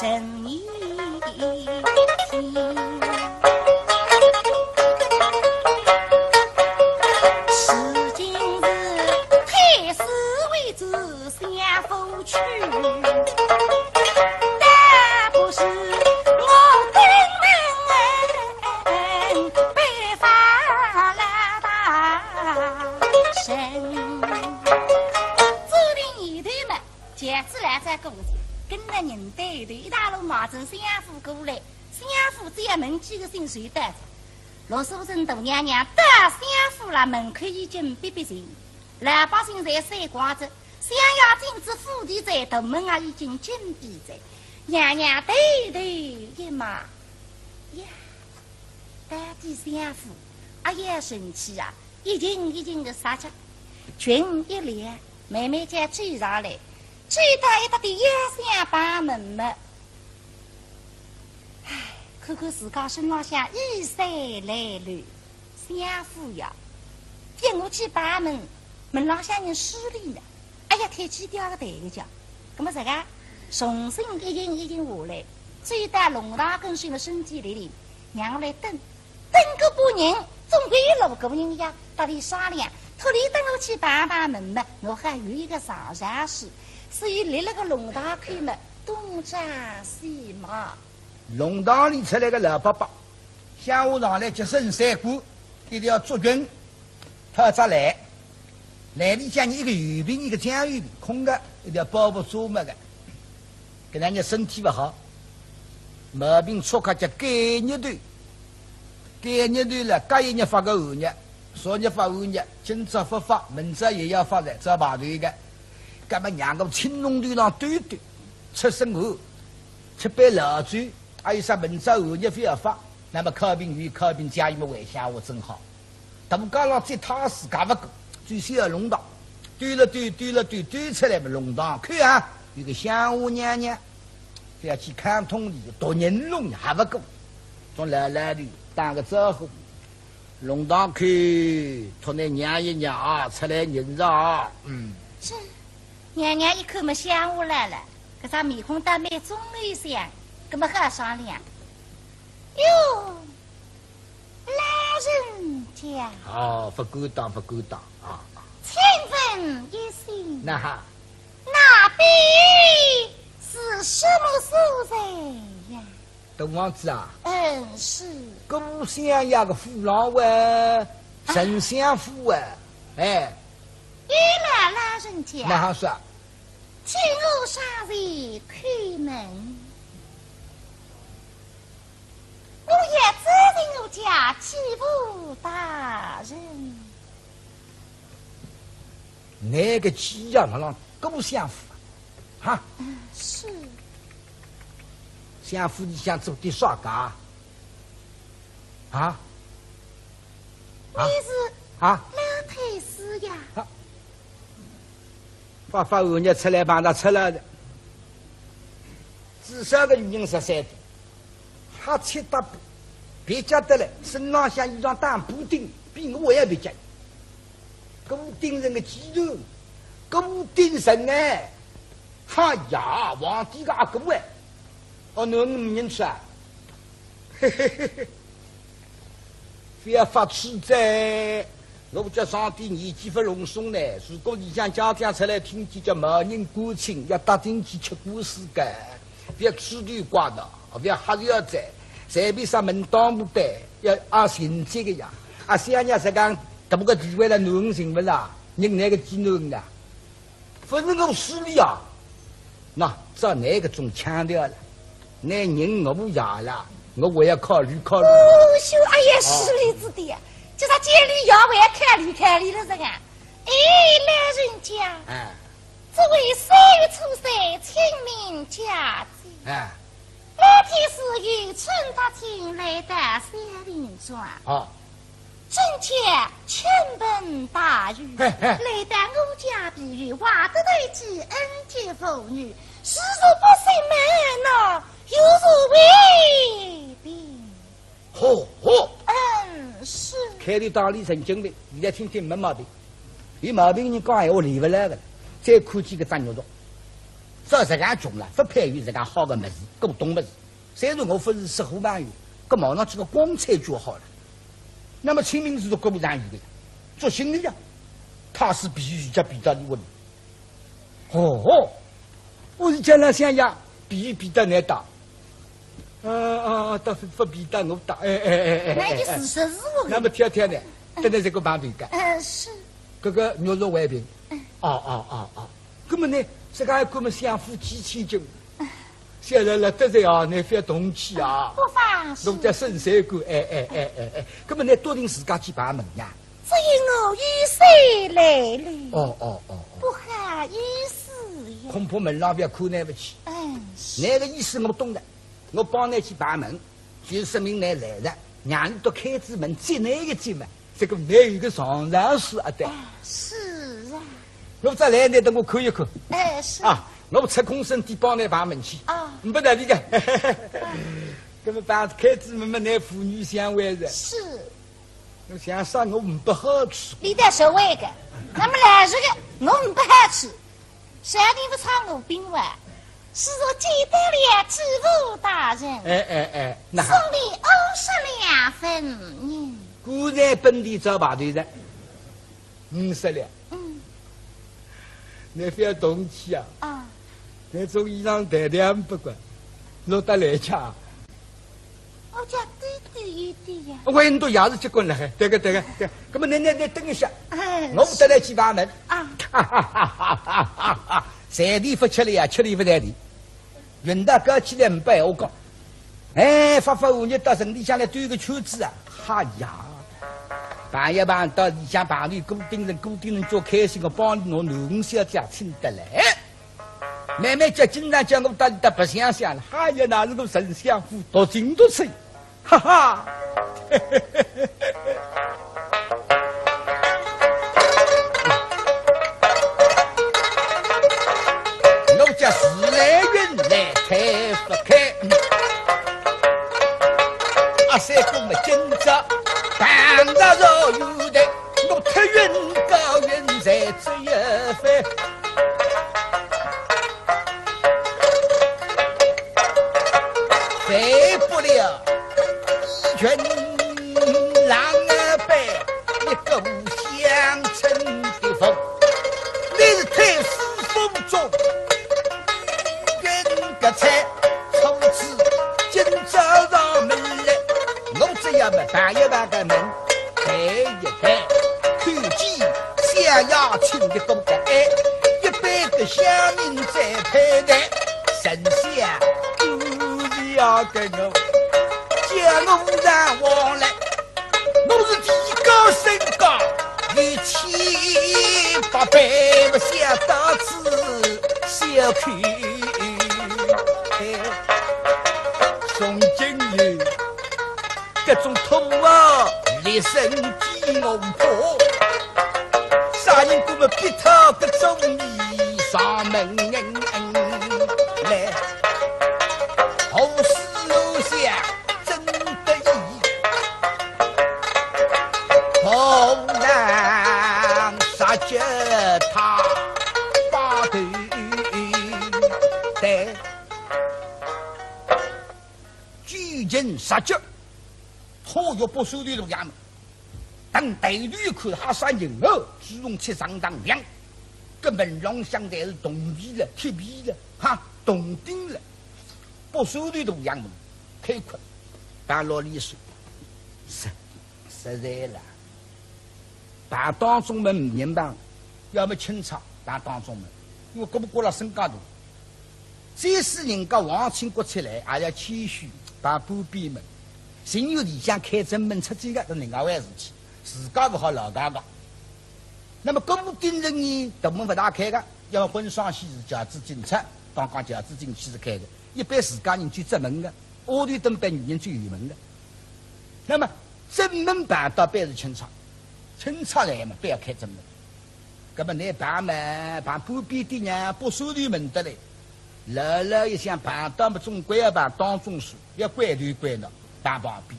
神意听。是今日太师为主相夫去，但不是我登门被罚了大神。走的一头们，接自来在公子。跟着人队一头一大路马走相府过来，相府只要门几个薪水带着。罗素珍大娘娘到相府了，门口已经逼逼人，老百姓在晒瓜子，想要进至府邸在大门啊已经紧闭着。娘娘头头一骂呀，到底相府啊也生气啊，一斤的杀去，群一连慢慢将追上来。追到一大的压箱把门么？唉，看看自家身浪向衣衫褴褛，相夫呀，点我去把门，门浪向人施力呢。哎呀，抬起掉个头个脚，那么这个重新一斤下来，追到龙大跟随了身体里，让我来等个半人，总归有6个人呀，到底商量，托你等我去把门么？我还有一个上事。所以立了个龙大口嘛，东张西望。龙堂里出来个老伯伯，下午上来接生三姑，一定要捉准。他咋来？来里向你一个鱼饼，一个酱鱼饼，空的一定要包不住么个。跟人家身体不好，毛病错开叫改日头，改日头了，隔一日发个后日，昨日发后日，今朝不发，明朝也要发的，这排队的。干嘛两个青龙队上对对，出生后吃杯老酒，还有啥文章后日非要发，那么考评员考评家园为下午正好。大家上最踏实，干不过，最先要龙堂，对出来嘛龙堂，看啊，有个香雾娘娘，非要去看通里夺人龙还不够，从来的打个招呼，龙堂去，托那娘一娘啊，出来人啊，是。娘娘一口么香下来了，可啥面孔大蛮中一香，葛么还商量。哟，老人家。哦，不敢当啊！请问一声，那哈，那边是什么所在呀？大王子啊，是。故乡呀个父老哇，丞相府啊，哎。原来老人家，那好说，请我上前开门。我也指定我家继父大人。那个鸡呀，那让故乡府，哈，是。乡府里想做点啥噶？啊？你是老太师呀？发后日出来帮他出来的，至少个女人13的，还吃大别家的嘞，身上像一张大布丁，比我也别家。布丁人的肌肉，布丁人哎，哈呀，皇帝个阿哥哎，哦，那女人吃啊，嘿嘿嘿嘿，非要发气在。我叫上帝年纪不隆松呢，如果你想家长出来听见叫某人过亲，要搭进去吃故事的，不要吃绿瓜的，不要瞎要在，随便上门当不得，要按现这个呀。啊，想伢是讲，这么个地位了，男人行不啦？人那个几男的，反正我势力啊，那照那个种强调了，那人我不要了，我也要考虑。哦，秀阿爷势力之地。就他监狱要不要开离了这个？哎，老人家，这位3月初3清明佳节，那天是渔村大厅来到山林庄，正且倾盆大雨，来到我家避雨，话得对其恩结妇女，实属不信门呐，有所违病。是。开的道理神经病，你再听听没毛病。有毛病你讲闲话理不来的。再看几个张牛肉，这自家穷了，不配于自家好的么子，搿不懂么子。虽然我不是石虎满园，搿马上几个光彩就好了。那么清明是国务上有的，做心里呀，他是必须叫比到你问。哦，我是叫他想呀，比得难打。打不比得我打，那就事实是我。那么天天呢，等待这个帮队干。是。这个牛肉外饼。那么呢，这个我们相互几千斤。现在了，得罪啊，那非动气啊。不妨事。弄在深山沟，那么呢，多定自家去把门呀。只因我雨水来了。不好意思呀。恐怕门上边看难不起。那个意思我懂了。我帮你去把门，就说明你来了，让你都开子门进来一进嘛。这个没有一个常常事啊的。是啊。我再来，你等我看一看。是啊，我出空身地帮你把门去。不得理的。那么把开子门嘛，那妇女相会的。是。我想说我们不好吃。你得说外个，那么来这个我们不好吃，上帝不唱我兵完。是说记得了知府大人，那送你52分。果然本地招把队的，50两。那非要动气啊！那种衣裳带200块，落得来吃。我家对对一点呀。我很多也是结棍了，对个。那么你等一下，我不得来去把门。3地不吃力啊，7地不带地。云大哥起来500我讲，发我日到城里向来堆个圈子啊，哈呀！半夜半到里向排队固定人做开心，我帮我农小姐听得来。慢慢叫经常叫我到里不想想了，哈呀，那是个神相夫，多精多脆，哈哈。我叫时来运来开不开，三哥们今朝当着若有的，我特运高运在这一番。飞不了一群狼儿辈，一个无相称的风，你是太师风中人个菜，从此今朝上门来，我只要么办一办个门，开一开，看见想要请的公个100个乡民在排队，神仙要跟我叫我让往来，我是提高身高1800，不想到此小看宋金玉这种土啊立身饥我破，啥人给我逼他个中医上门来，后世路下真得意，红男杀绝他把头带，举人杀绝，拖着不收的路衙门，等队里一看哈山人哦，只用去上当量，根本让相对是动皮了、铁皮了、哈动钉了。不收的路衙门开阔，把老李说实在了，把当中门明白，要么清朝把当中门，因为过不过了身高度，这是人家王清国出来，也要谦虚，把不闭门，谁有理想开正门出这个是另外回事体，自家不好老家的。那么公务定人呢，大门不大开的，要么婚丧喜事轿子警察，刚刚轿子进去是开的。一般自家人去正门的，屋里等班女人最有门的。那么正门办到办是清朝，清朝来嘛，不要开正门。那么你办嘛，办不必的呢，不收的门得来。老老一想办到么，总归要办当中书，要关头关到办旁边，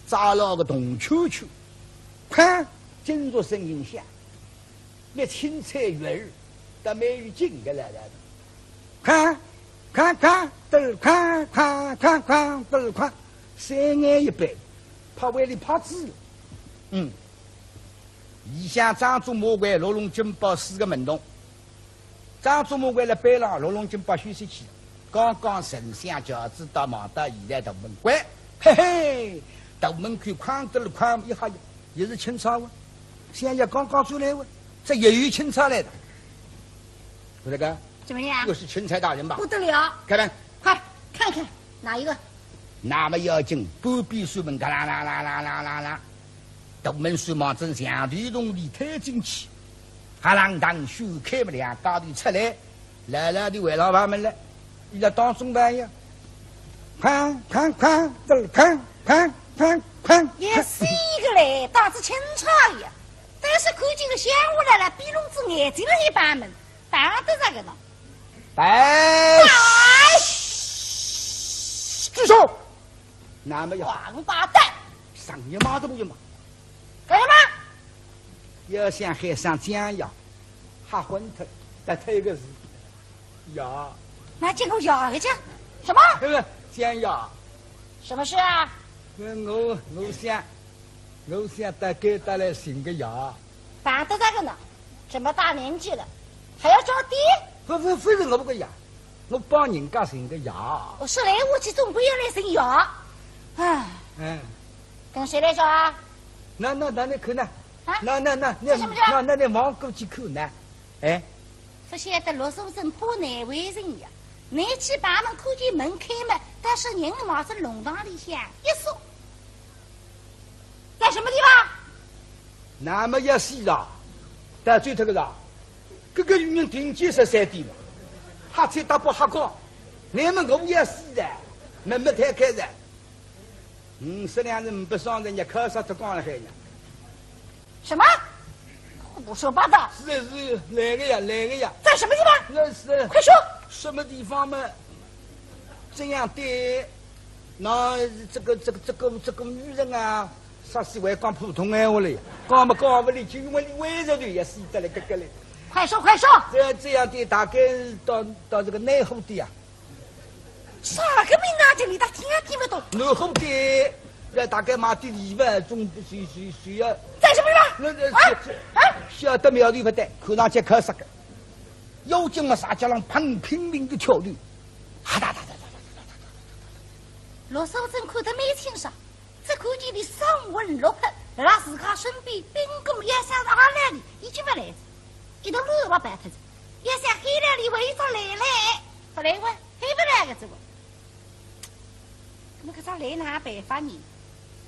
扎了个铜球球，看金属声音响，那青菜鱼儿，都没有劲的来了。看，都看，三眼一闭，怕胃里怕子。以下张祖魔怪罗龙金宝4个门洞，张祖魔怪来背了罗龙金宝休息去，刚刚神仙饺子到忙到以来的门关，嘿嘿，大门口宽得了宽一下也是清朝啊，现在刚刚出来哇，这也有钦差来的，不这个怎么样？又是钦差大人吧？不得了！看看，快看看哪一个？那么要紧，不必出门，嘎啦啦啦啦啦啦啦。大门水忙正向地洞里推进去，哈啷当手开不了，高头出来，来了的围老板们了，你在当中班呀，看，也是一个嘞，当是钦差呀。但是看见个香火来了，比笼子眼睛了一般门，当得这个呢。哎，住手！那么要王八蛋，上你妈都不用嘛！干什么？要像海上酱药，还昏头，再推个字，药。那结果要个讲什么？这个酱药。什么事啊？我想大概带来新个药。办得这个呢？这么大年纪了，还要找爹？不，非是我不个药，我帮人家新个药。我说来我去，总归要来生药。唉，跟谁来找啊？那你看呢？啊？那往过去看呢？哎，不晓得罗素生不难为人呀。你去把门看见门开门，但是人往是弄堂里向一说，在什么地方？那么要死了，但最头个啥？这个女人顶级13点了，哈才打不哈高，你们我也死的，门没太开的。52人不上人家考察都光了海呢。什么？胡说八道！是来个呀！在什么地方？那是快说！什么地方嘛？这样对，那这个女人啊，啥时会讲普通闲话了呀？讲不里去，为着的也是得了个嘞。快说！这样的大概到这个内湖的啊。啥个名啊？这里他听也听不懂。内湖的，那大概买的礼物总需要。在什么地方？晓得苗头不对，看上去可杀个。有劲嘛，啥叫人拼命的跳跃，哈哒哒。罗素珍看得没清爽，只看见你上文落魄，让自家身边兵工也想阿来里，已经不来着，一头乱我白头子，也想黑来里围着来，不来问，黑不来个这个。那个啥来哪办法呢？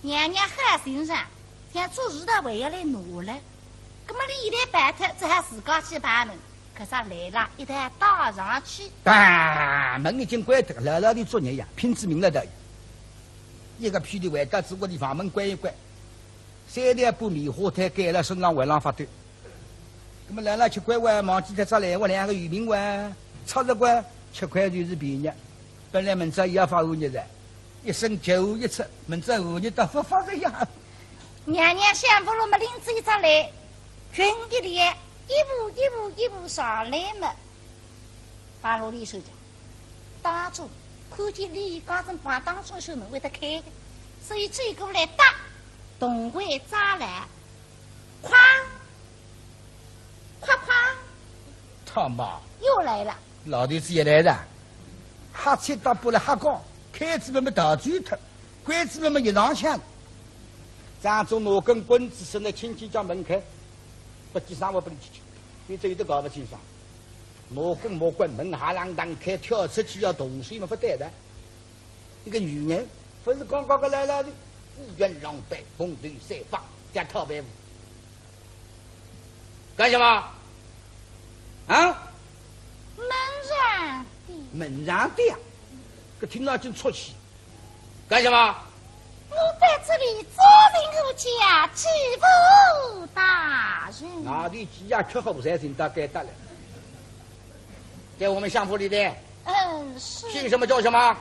娘娘喊身上，想做事的为要来拿了，那么你一来白头，只好自家去把门。可是来了，一旦打上去，门已经关掉了，老的作业呀，拼致命了的。一个屁的外家子我的房门关一关，3两把棉花炭盖了身上围上发抖。那么来去关完，忘记他咋来我2个渔民完，超着关7块就是便宜。本来门子也要发5日的，一声9一出，门子5日到发这样。娘娘想不了么，领子一出来，群的里一步上来嘛，把罗里手讲，打住，看见李刚正把当中手门会得开的，所以追过来打，同归栅栏，哐，他妈又来了，老头子也来的，哈切打不了哈高，开子们倒转脱，拐子们一上枪，张忠我跟棍子伸在轻轻将门开，不记上我不能进去，你这有都搞不清爽。魔棍门哈啷当开，跳出去要动水嘛不对的。一个女人不是刚刚个来了的，衣冠狼狈，红腿散发，加套白舞，干什么？啊？门上的呀，可听到就出气，干什么？我在这里做人无家，欺负大人。哪里鸡呀？缺后才人大该打了。在我们相府里的，是。姓什么叫什么？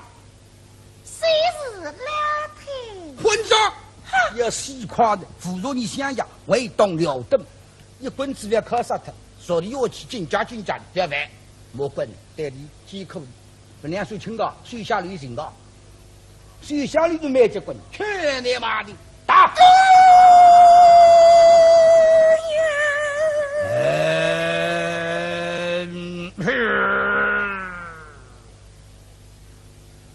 谁是老太？混账！要细夸的，扶着你想呀，未动了得。一棍子要靠杀他，说的要去进家的，不要烦。莫管代理饥渴，本两水清高，水下里行高，水下里就没结棍，全他妈的打！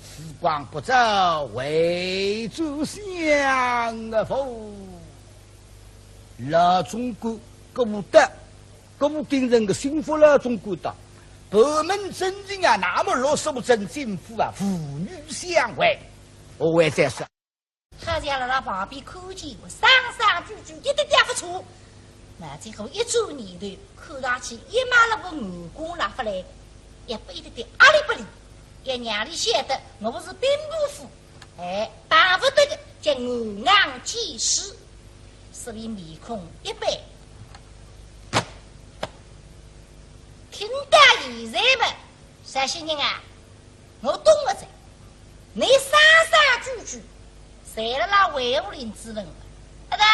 时光不走，为主想啊否？老中国各无德，各无定人的幸福了中国的。北门真正啊，那么罗守真政府啊，父女相会，我还在说。他家在那旁边看见我，上上句句一点点不错。那最后一转念头，看上去一马了个武功拿回来，也不一定对阿里不灵，也让你晓得我不是兵部夫，哎，办不得的叫我昂见识，所以面孔一白。听到现在嘛，这些人啊，我懂了在，你三三句句，谁了那维护林主任？那个，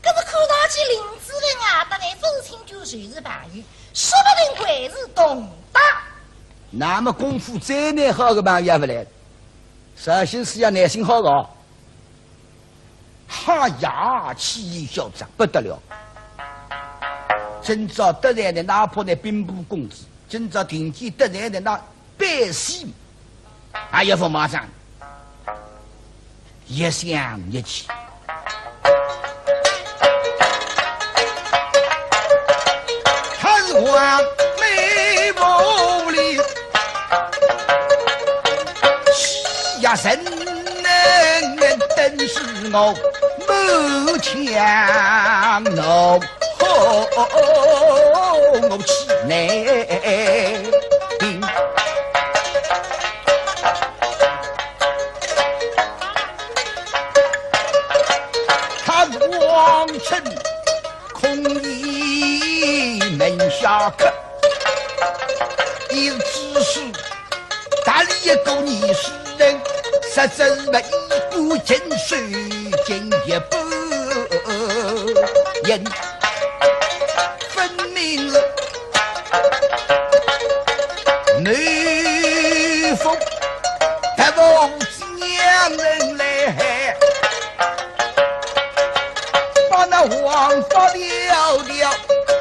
可是看上去林主任啊，大概风情就随是朋友，说不定会是同党。那么功夫再难好的朋友不来，首先是要耐心好搞，哈呀，气焰嚣张不得了。今朝得来的哪怕那兵部公子，今朝听见得来的那百姓，还要不马上一想一气。贪官美无力，欺压神人，真是我谋强弩。我气馁，他王臣空一门下客，一只是打理一个逆世人，实则为一股劲水进一步人。雷锋他不知娘人来，把那王法了了，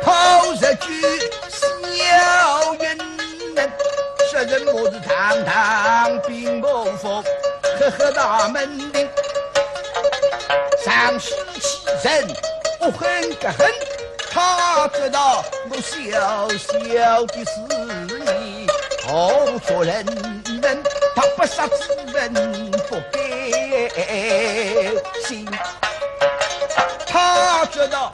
抛出去小人人，这人我是堂堂并不服，呵呵大门铃，上世欺人，我很个很。他知道我小小的事意，好做人，他不杀之人不该心。他知道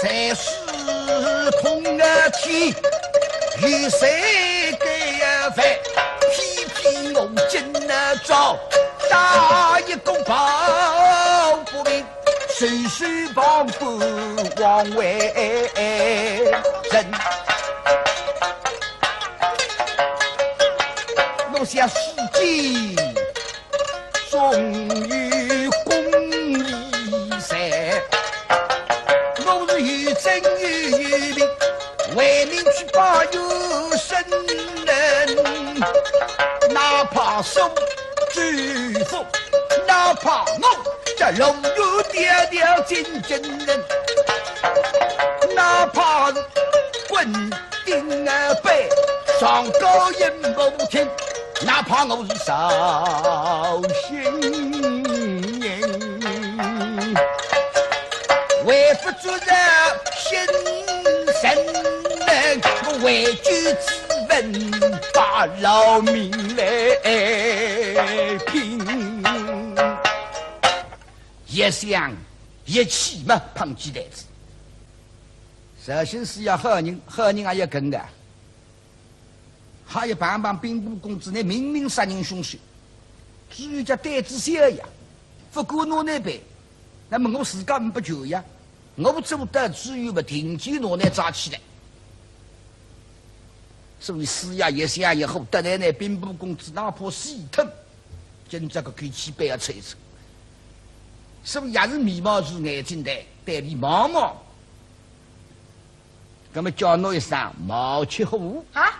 谁是同个天，与谁该犯，批评我今了招，打一个抱不平。谁是帮不枉为人？我想世纪终于公义噻，我是有真有名，为民去把有生人，哪怕受举福，哪怕我。这龙如爹爹金真人，哪怕是棍钉背上高音不听，哪怕我是绍兴人，为不做人心神人，我为举之问把老命来拼。一想一气嘛，碰鸡蛋子。首先是要好人，好人还要跟的，还要帮兵部公子，那明明杀人凶手，至于叫胆子小呀，不过我那边，那么我自家不求呀，我不做得，至于不停机我那抓起来。所以死呀一想以后，得来那兵部公子，哪怕死疼，今这个可以去背要吹吹。所以也是眉毛是眼睛的，带你毛毛。那么叫侬一声毛七虎啊！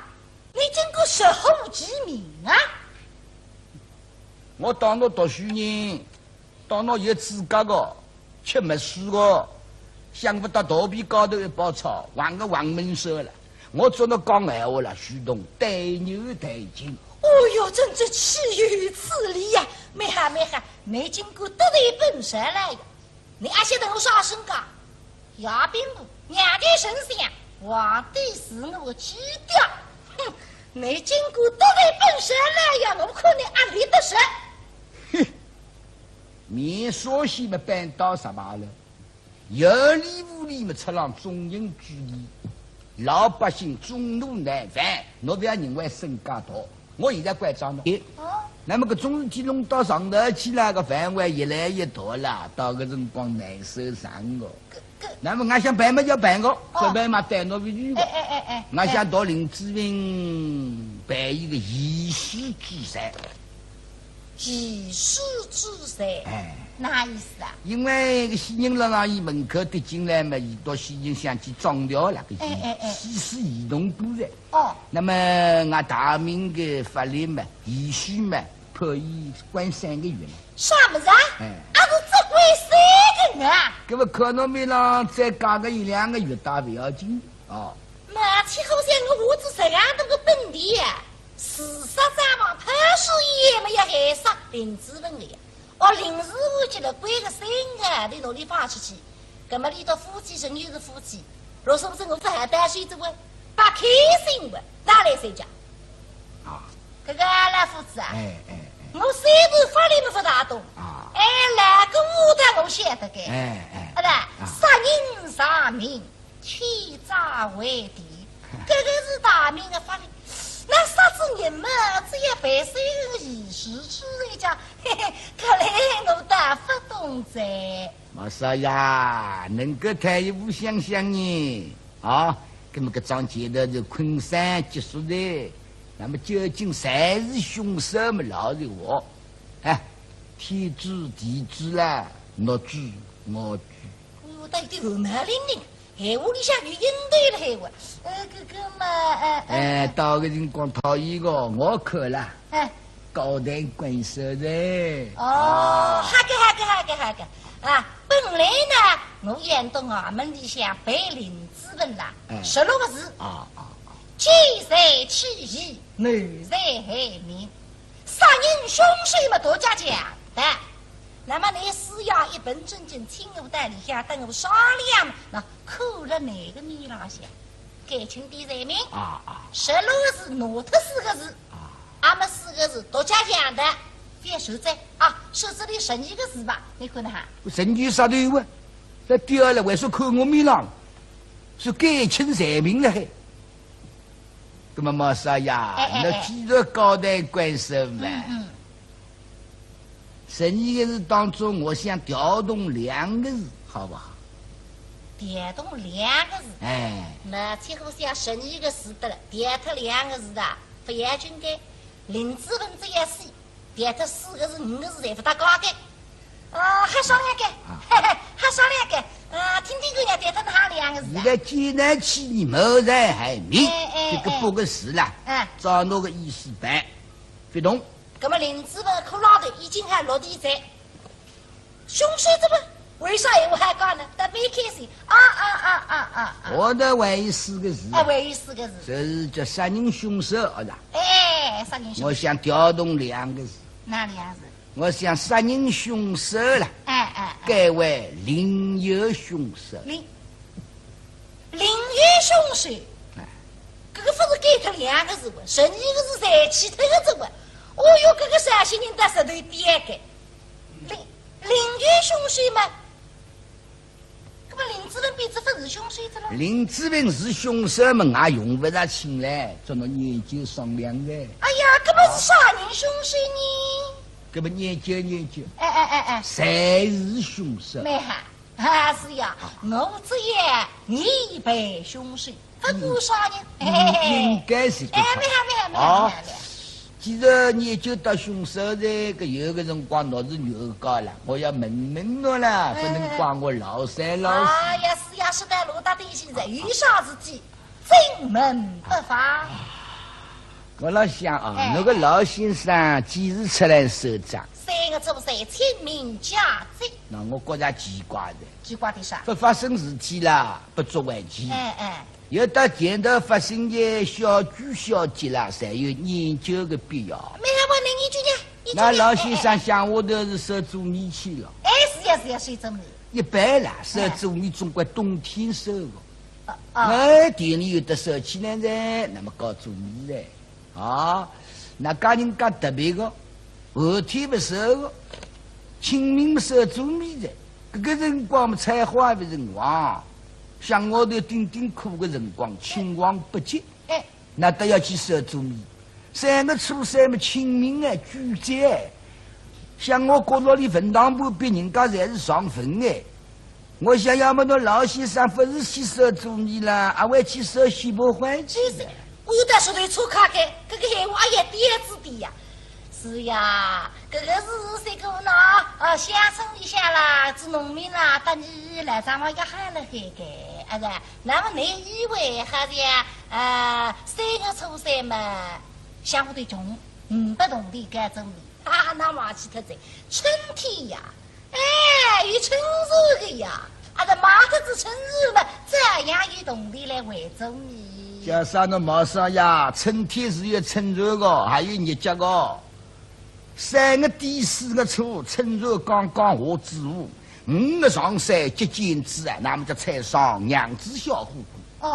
你经过十户几名啊？我当侬读书人，当侬有资格的，吃没书的，想不到肚皮高头一包草，玩个黄门手了。我做侬讲闲话了，徐东对牛对金。哦哟，真是岂有此理呀！没哈，没经过得罪本身来的。你还晓得我啥身高？牙兵部娘的神仙，皇帝是我基调。哼，你经过得罪本身来呀，我可能阿里得神。哼，面说些么搬到什么了？有理无理么出让中人主义，老百姓众怒难犯，侬不要认为身价大。我现在关照侬。那么个种事体弄到上头去了，个范围越来越大了，到个辰光难受上个。那么俺想办嘛就办个，不办嘛带侬回去个。俺想到林志明办一个遗书之赛。遗书之赛？哪意思啊？因为个西人老让伊门口跌进来嘛，伊到西人想去装掉了个西施移动部噻。那么俺大明个法律嘛，遗书嘛。可以关3个月了。啥么子啊？俺是只关3个月啊！搿么可能没让再加个1-2个月大不要紧哦。那岂好像我子石岸头个本地呀，事实上嘛，潘师爷没有害杀林志文的呀。临时我记得关个3个，你努力发出去，搿么你到夫妻生又是夫妻，若是不是我是还担心着我，把开心的哪来谁家？这个老夫子啊，我虽然法律不大懂，哪个武的我晓得个，杀人杀命，天诈为敌，这个是大明的法律。那杀子人嘛，只要办3个仪式之类讲，看来我大不懂噻。毛少呀，能够退一步想想呢，啊，那么个桩接头是昆山结束的。那么究竟谁是凶手嘛？老实话，天知地知啦，我知我知。我到底后门铃铃，闲话里向就应对了闲话。到个辰光讨厌个，我可了。高抬贵手的。好个。本来呢，我演到俺们里向背林志文啦，16个字。欺谁欺义，谋财害命，杀人凶手嘛，多加讲的。那么你是要一本正经请我在里下等我商量，那扣了哪个米拉下？改清的人名16个字，挪特4个字，俺们4个字多加讲的。别手在手指里剩1个字吧，你看哈。剩余啥都有啊？这第二了，为啥扣我米拉？是改清人名了还？那么毛少呀，那既然高抬贵手嘛，剩余个字当中，我想调动2个字，好不好？调动2个字，那最后想剩余个字得了，调脱2个字的，不要紧的。林志文这样死，调脱4个字、5个字，才不大高的。还商量个，还商量个。听听人家调脱哪2个字？现在济南去你谋财害命，这个8个字啦，照那个意思办，不动。那么林志文可老头已经还落地在，凶手怎么？为啥我还讲呢？特别开心我的为意4个字，为意4个字，这是叫杀人凶手，是吧？杀人凶手。我想调动2个字，哪2个字？我想杀人凶手了，改为临有凶手。临有凶手，这个不是改脱2个字不？剩1个字才起头个字不？哦哟，这个陕西人的石头点个，临有凶手嘛？那么林志文比这不是凶手的了？林志文是凶手嘛？也用不着请来，做侬研究商量的。哎呀，这不是杀人凶手呢？这么研究，谁是凶手？没哈，是呀，我只也你被凶手，不过杀人。应该是。没。既既然研究到凶手的搿有个辰光，侬是牛高了，我要问问侬啦，不能怪我老三老四。哎呀，是呀，是的，罗大弟现在遇上自己，进门不发。我老想啊，那个老先生几时出来收账？3个初三，清明佳节。那我觉着奇怪的。奇怪的啥？不发生事体啦，不足为奇。哎。有到前头发生的小聚小节啦，才有研究的必要。没啥问题，研究呢。那老先生想下头是收做米去了。哎，是呀，收做米。一般啦，收做米总归冬天收的。田里有的收起来噻，那么搞做米噻。啊，那家人家特别的，后天不收的，清明不收做米的，这个辰光么采花的辰光，像我头顶顶苦的辰光，青黄不接，那都要去收做米。3个初三么清明哎，举节，像我角落里坟堂旁边人家侪是上坟哎。我想要么侬老先生不是去收做米啦，还会去收西伯环去的。我有的说对错卡的，这个闲话也点子的呀。是呀，这个是谁个呢？乡村一下啦，做农民啦，等你来咱们一喊了嘿个，是那么你以为还是3个初三嘛，相互对穷，不同的该做米，那忘记他在春天呀，有春日的呀，马头子春日嘛，这样有动力来为做米。加上那马上呀，春天是有春热的，还有日节的。3个第4个初，春热刚刚下之午，5个上山接见子啊，那么就菜上娘子小虎姑。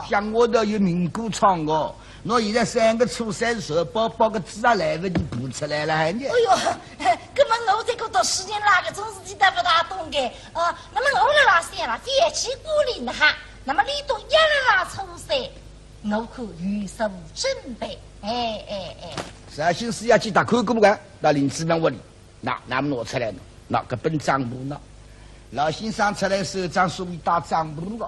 像我都有名歌唱的，那现在3个初3手包包个字啊来不及补出来了，还呢。哎呦，根本我这个读10年那个总是记得不大懂的。那么我来3了，节气过临哈，那么你都1来初3。我可预手准备，啥心思要去打看过不？到林子房屋里，那么拿出来了，那个本账簿呢？老先生出来收账，属于打账簿的。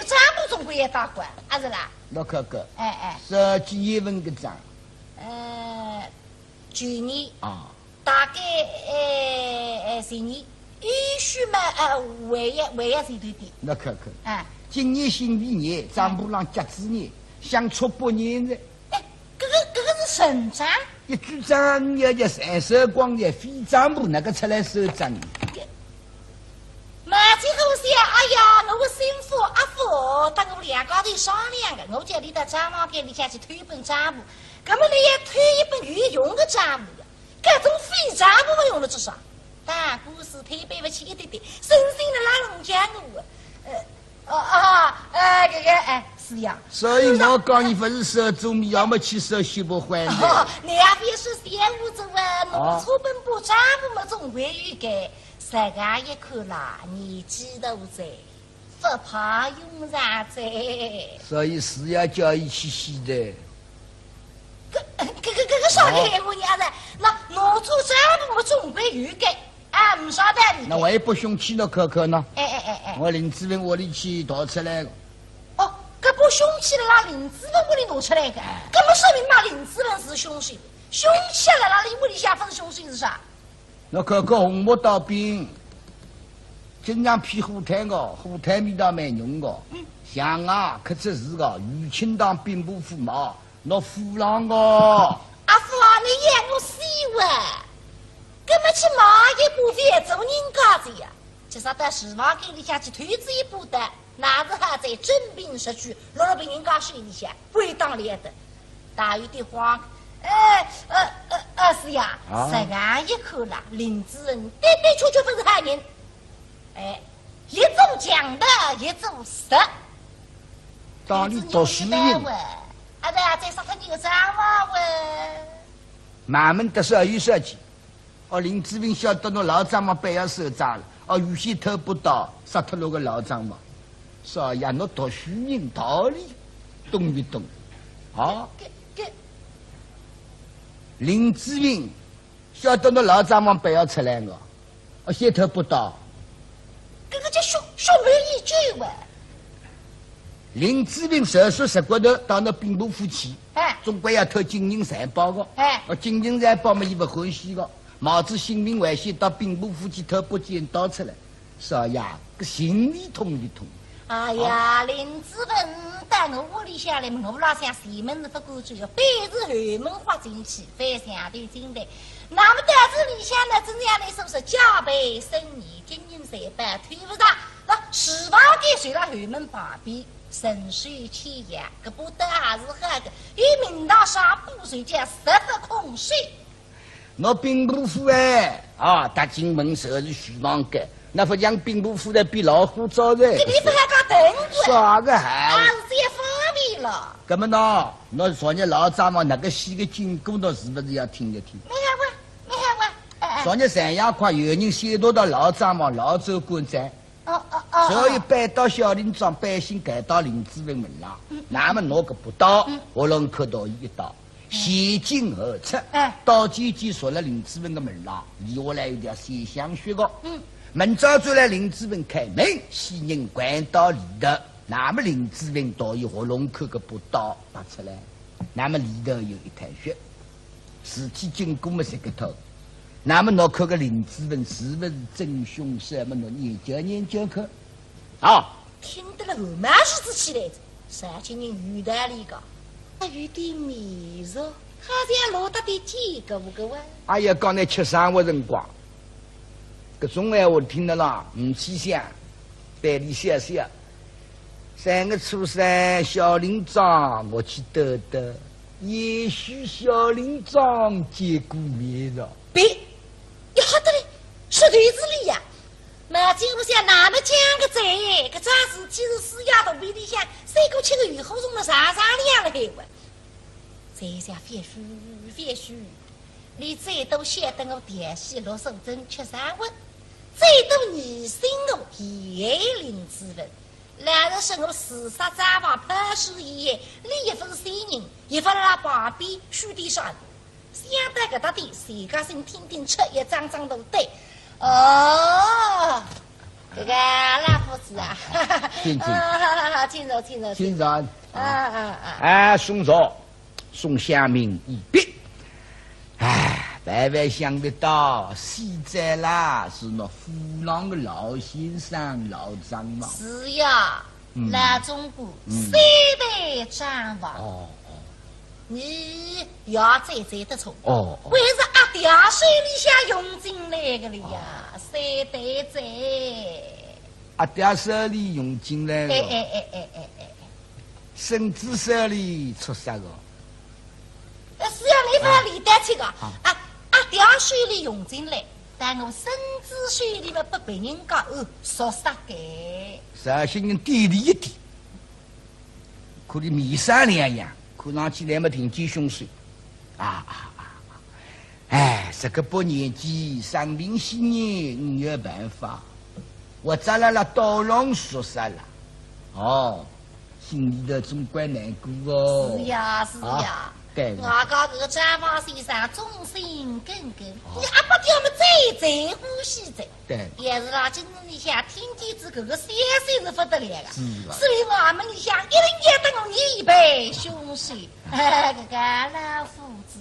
账簿总归也打过，是啦。那可个，是几月份的账？去年大概前年，也许嘛5月前头的。那可可，今年新历年，账簿上甲子年。想出8年的，这个是神账，一句账要叫3手光的非账簿那个出来收账。马最后想，哎呀，我媳妇阿父等我2个头商量的，我叫你到账房店里下去推一本账簿，那么你也推一本御用的账簿呀，这种非账簿我用得着啥？但故事推背不起一点点，深深的拉拢江我。是呀。所以我讲你不是收做米，要么去收西伯环的。你也别说闲话子啊，我出本不账簿嘛，总归有个世界一看啦，年纪大在，不怕用上在。所以是要叫伊去洗的。个啥个闲话伢子？那我做账簿嘛，总归有个。不晓得你。那我也不凶器呢，可可呢？我林子文屋里去盗出来的。这不凶器了，那林子文屋里盗出来的，这么说明嘛，林子文是凶手。凶器了，那你屋里下分凶手是啥？那可可红木刀兵，经常劈火炭的，火炭味道蛮浓的。像啊，刻出字的，余清当兵部驸马，那虎狼的。阿父啊，你演我死啊！根本去买一部分做人家子呀，至少到市场给你下去推子一部的，那是还在真凭实据，落了被人家水一下，归当脸的。大有的话，是呀，实干一口了，林子人的的确确不是害人，一种讲的，一种实。当你读书人，再说他你个啥话喂？满门得手有设计。林志明晓得侬老张嘛，不要收账了。原先偷不到，杀脱了个老张嘛。所以呀，侬读书人道理懂不懂？林志明晓得侬老张嘛，不要出来个，先偷不到。这个叫说没一句喂。林志明手术石骨头到那兵部府去，总归要偷金银财宝的。哎，金银财宝嘛，伊不欢喜的。冒着性命危险到兵部府去偷把剑刀出来，少爷个心里痛一痛。哎呀，林子文在我屋里向来，我老想西门子不过去，非是后门花进去，非相对进来。那么到这里向呢，怎样来说是加倍生意，金银财宝推不上，那十八给随了后门旁边。神水气呀，个不得还是好的，与明道上不水家十不空水。我兵部府打进门时是虚妄的，那不讲兵部府的比老虎早的。这地方还搞等过？啥个还？还是这方便了。那么呢？那昨日老张嘛，那个戏的经过，那是不是要听一听？没看过，没看过。昨日三阳快有人写到到老张嘛，老州官寨。所以搬到小林庄，百姓赶到林子文门上。那么拿个不到，我能看到一刀，先进而出。刀尖尖说了林子文的门上，以下来有点写香雪的。门早出来，林子文开门，西人关到里头。那么林子文到一活龙口个不刀拔出来，那么里头有一滩血，尸体经过么这个头。那么侬看个林子文是不是真凶手？么侬研究看。听得了后面是子起来着，三千人遇到里个，那有点迷熟，好像落得的几个不个哇？哎呀，刚才吃生活辰光，搿种闲话听得啦，唔去想，百里想想。3月初3，小林庄我去兜兜，也许小林庄见过面了。别，要好得嘞，说对子里呀。那经不下那么讲个贼，个桩事其实是丫头比里向，谁个吃个鱼后中了上两了黑问。这下别须，你最多晓得我电戏落手针吃三文，最多疑心我也林之文。两人是我四杀战王潘氏一夜，另一份新人，一份那旁边书地上。想得个到底，谁家心天天吃一张张都对。这个老夫子啊，请坐。送下民一别。万万想得到，现在啦是那虎狼的老先生老张嘛。是呀，老中国3代战王。你要再得从为是阿爹水里向用进来的了呀，3代在阿爹手里用进来的，孙子手里出啥个？是要你把李带去个阿爹水里用进来，但我孙子水里面不被人家说啥个？绍兴人点里一点，可能面上两样。看上去那么挺见凶手，这个把年纪生病些年，没有办法，我咋了刀郎说啥了？心里头总怪难过哦。是呀，对。我讲这个战王先生忠心耿耿，你阿不叫我们再呼吸着。对。也是啦，今日里向听见这个3岁是不得了的，所以我们里向一定要等我一辈凶手，这个老夫子。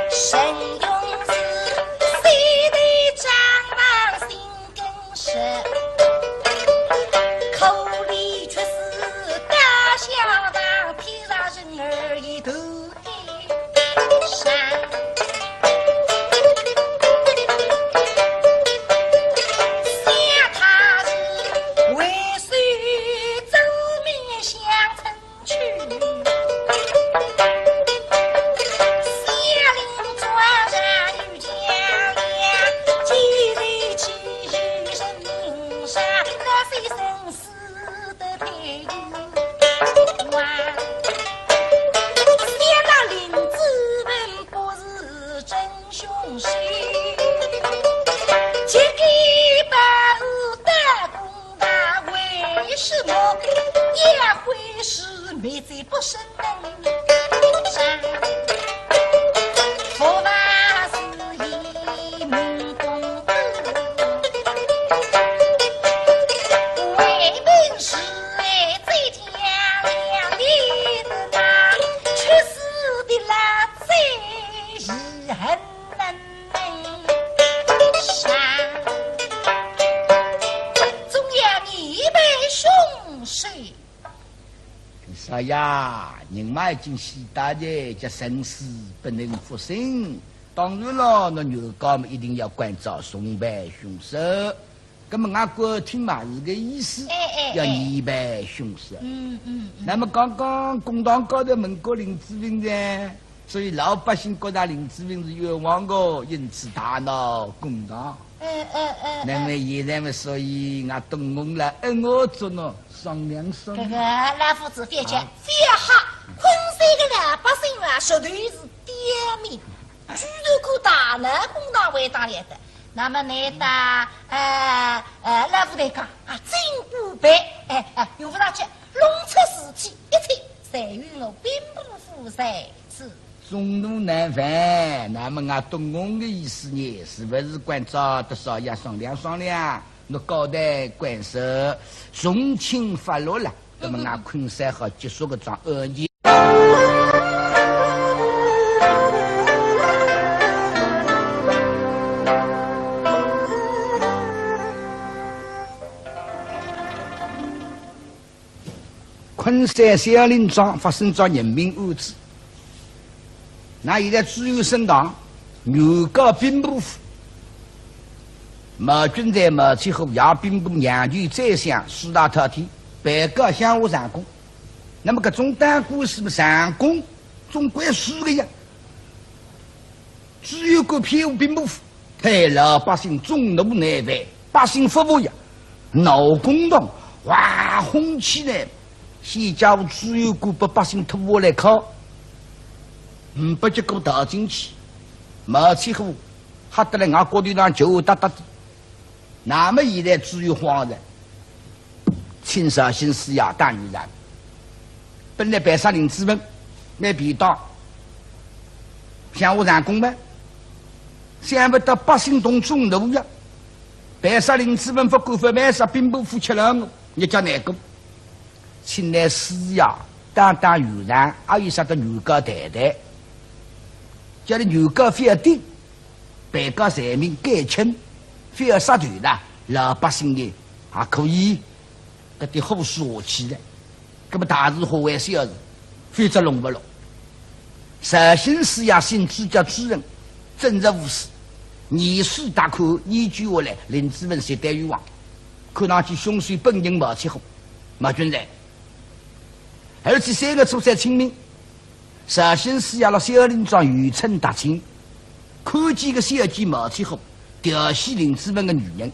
神凶手，借给百恶的公大，为什么也会是灭罪不深呢？佛法是一门功德，为本是最天亮里的那，却死的那最遗恨山，总要你被凶手。啥呀？人嘛已经死大的，这生死不能复生。当然了，那牛羔们一定要关照送办凶手。那么俺国听嘛是个意思，要严办凶手。那么刚刚公堂高头问过林志玲噻，所以老百姓觉得林志玲是冤枉的，因此大闹公堂。那么现在嘛，所以俺东宫来恩我做呢，商量商量。这个老夫子别讲，非好，昆山的老百姓啊，绝对是刁民，居然可大闹公堂为大来的。那么你打老夫来讲啊，真不白，用不上去，弄出事体一切，才与我兵不负债是。众怒难犯，那么俺东宫的意思呢，是不是关照多少也商量商量？我交代官守从轻发落了，那么俺昆山好结束个桩恶业。昆山小林庄发生着人命案子。那现在只有升堂，牛高兵部府，毛军在毛气后也兵部两局再相四大特体，白告向我上宫。那么搿种当官是么上宫总归输的呀，只有个偏误兵部府，害老百姓众怒难犯，百姓服务呀，闹公堂，哇轰起来，现家务只有个把百姓拖下来靠。不结果倒进去，毛气后吓得来，俺国队上就哒哒的。那么现在只有皇上，亲手行事呀，大女人。本来白沙林子文买便当，向我上宫吗？想不到百姓同众怒呀！白沙林子文不管不买啥，兵部府吃了我，你叫哪个？请来施呀，当有人，还有啥个牛高太太？叫你牛高非要定，白告人民改称，非要杀断了，老百姓的还可以，搿点好说起来。搿么大事化为小事，非则弄不落。绍兴市也新主教主任，正直无私，严肃大可依据下来，林志文接待于王，看上去凶手本人毛气候，毛军人，而且3个出山清明。绍兴市要了小林庄渔村大清，看见个小姐毛气后，调戏林志文的女人，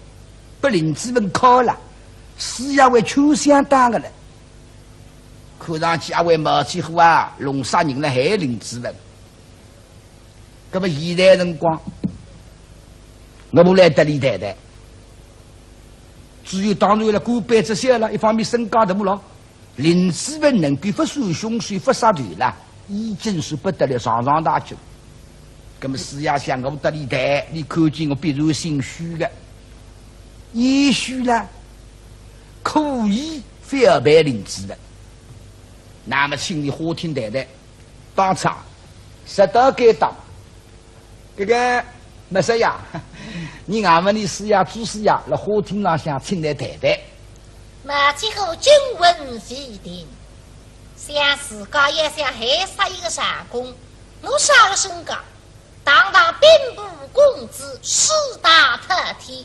把林志文铐了，市也为秋香当的了。看上去也为毛气后啊，弄啥人来害林志文。那么现在辰光，我不来得李太太，只有当然了，过半只小了，一方面身高大了，林志文能够不受凶手不杀断了。已经是不得了上大酒，那么思想想我得李台，你看见我必然心虚的，也许呢，可以非要办林志文，那么请你花厅太太帮场，实到该当，这个没事呀，你俺们的思想主事呀，在花厅上想请来太太，马今后均闻其定。想自家也想害杀一个上公，我杀了身高，堂兵部公子四大特体，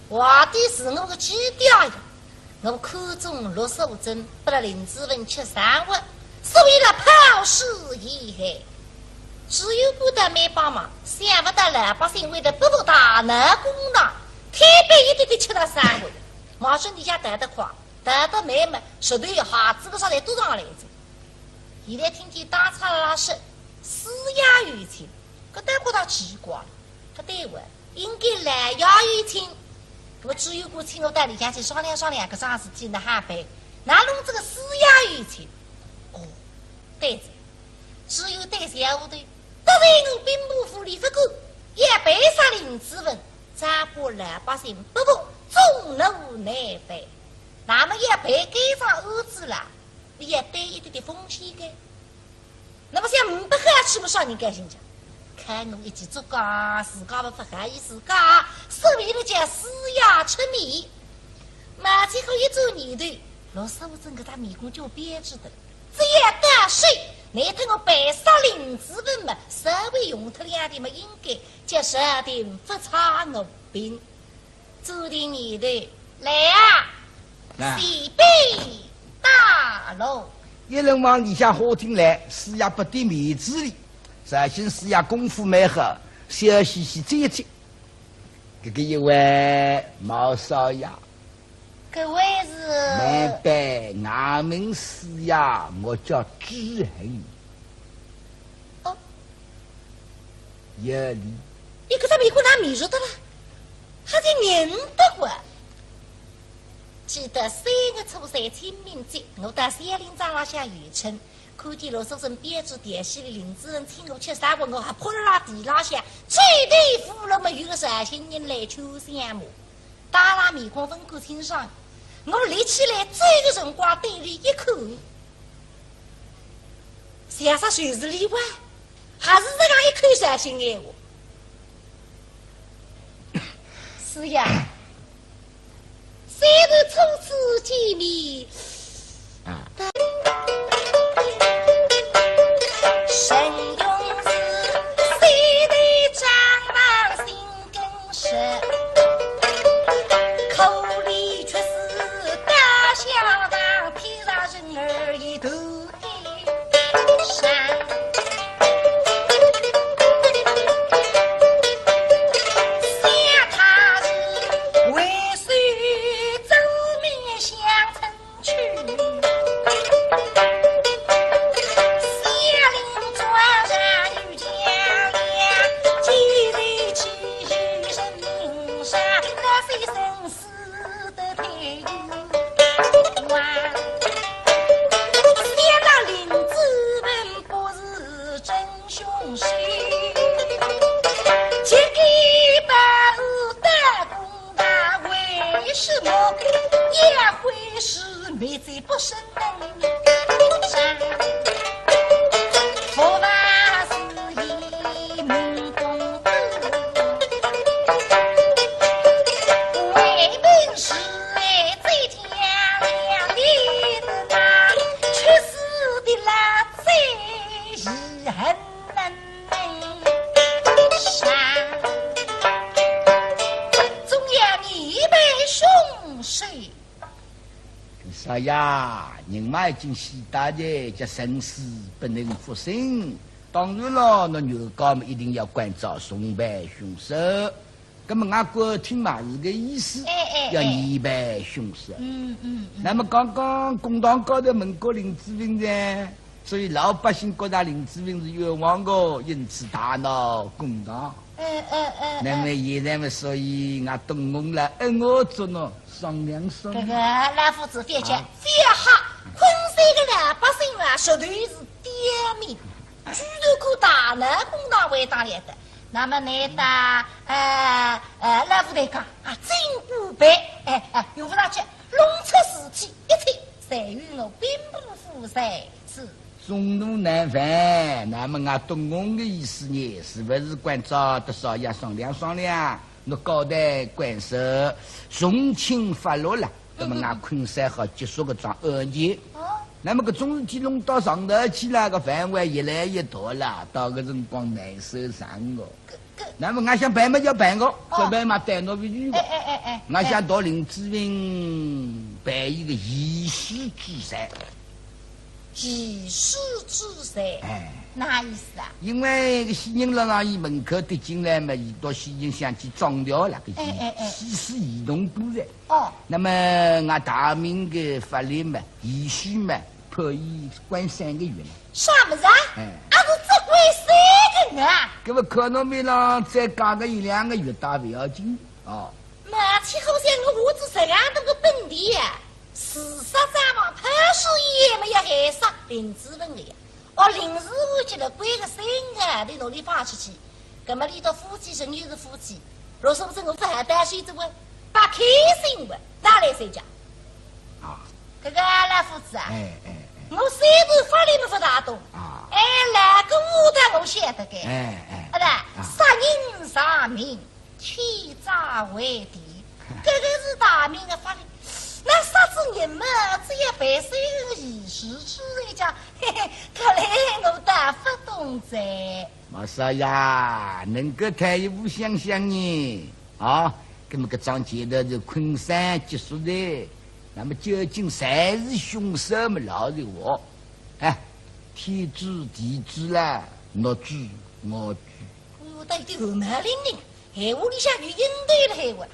话的是我的基调呀。我口中落手针，不让林志文吃3碗，是为了抛尸遗害。只有不得没帮忙，想不到老百姓为了不服大闹公堂，特别一点点吃了3碗。马上你家得得快，得得妹妹，绝对哈子个啥来都上来着。现在听见打岔拉说施压于情，可但觉到奇怪了，他对我应该来要一听，我只有过请我带里向去商量商量，个啥事情的哈呗，哪弄这个私下于情？哦，对子，只有对小屋的，当然我兵部府里不过，也被杀林之文，咱不老百姓不过众怒难犯，那么也被给上儿子了，也带一点点风险的。那么像不合适不少人该心讲，看我一起做家，自家不合意自家，是为了将私压出米。马最后一周年头，老师傅整个他迷宫就编制的，只要打水，那头我白沙林子文嘛，稍微用他两点嘛，应该叫设定不差我兵。注定年头来啊，西北大路。一人往里下好听来，施压不对面子里，首先施压功夫蛮好，小细细这一接。这个一位毛少爷，各位是南北衙门施压，我叫知衡。哦，有理。你给他美国拿米肉的了，还在认得我。记得3月初3清明节，我到山林长老下雨村，看见罗叔生编织电线的林子人请我吃啥活，我还扑了地拉下，最对付了没有个热心人来求相骂，打拉面孔分口清爽，我立起来这个辰光对里一口，想啥谁是例外，还是这样一口热心爱我。是呀。谁的初次见面？神勇是谁的蟑螂心更深？口里却是大香肠，披上人儿一头黑山。哎呀，人嘛已经死大的，这生死不能复生。当然了，那牛羔们一定要关照送办凶手。那么俺国听嘛是个意思，要严办凶手。那么刚刚公堂高头问过林志玲噻，所以老百姓觉得林志玲是冤枉的，因此大闹公堂。那么现在嘛，所以俺东宫了，我做呢商量商量。这个老夫子别讲，非好，昆山的老百姓啊，绝对是点名，居然可大闹公堂为当来的。那么你打老夫来讲啊，真不白，用不上去，弄出事体一切，才与我兵部副才是。众怒难犯，那么俺东宫的意思呢，是不是关照得少爷商量商量？我交代官守从轻发落了，那么俺昆山好结束个桩恶业。那么个种事体弄到上头去了，个范围越来越大了，到个辰光难受上个。那么俺想办嘛就办个，不办嘛带我回去个。俺想到林志云办一个仪式之赛。仪式之赛，哪意思啊？因为个西人老伊门口跌进来嘛，伊到西人想去装掉那个西施移动都在。那么俺大明的法律嘛，仪式嘛，可以关3个月。啥么子啊？俺只归3个啊！搿么可能没让再加个1-2个月大不要紧哦。马起后生我子这样多个本地呀，事实上嘛，他是也没有害杀林子文的呀。临时我觉得归个3个，你努力发出去，搿么你的夫妻生又是夫妻，若是不是我反担心这个把开心的拿来谁家？啊，搿个老夫子啊，我虽然法律没法大懂啊，哪个武的我晓得个，啊杀人偿命，欺诈为敌，搿个是大明的法律。那杀子人嘛，只要办3个仪式之类讲，嘿嘿，看来我大不懂噻。马少呀，能够太一步想想呢啊，搿么搿桩节头是昆山结束的，那么究竟谁是凶手嘛？老实话，哎，天知地知啦，我知我知。我到底后门铃铃。闲话里向就应对了闲话，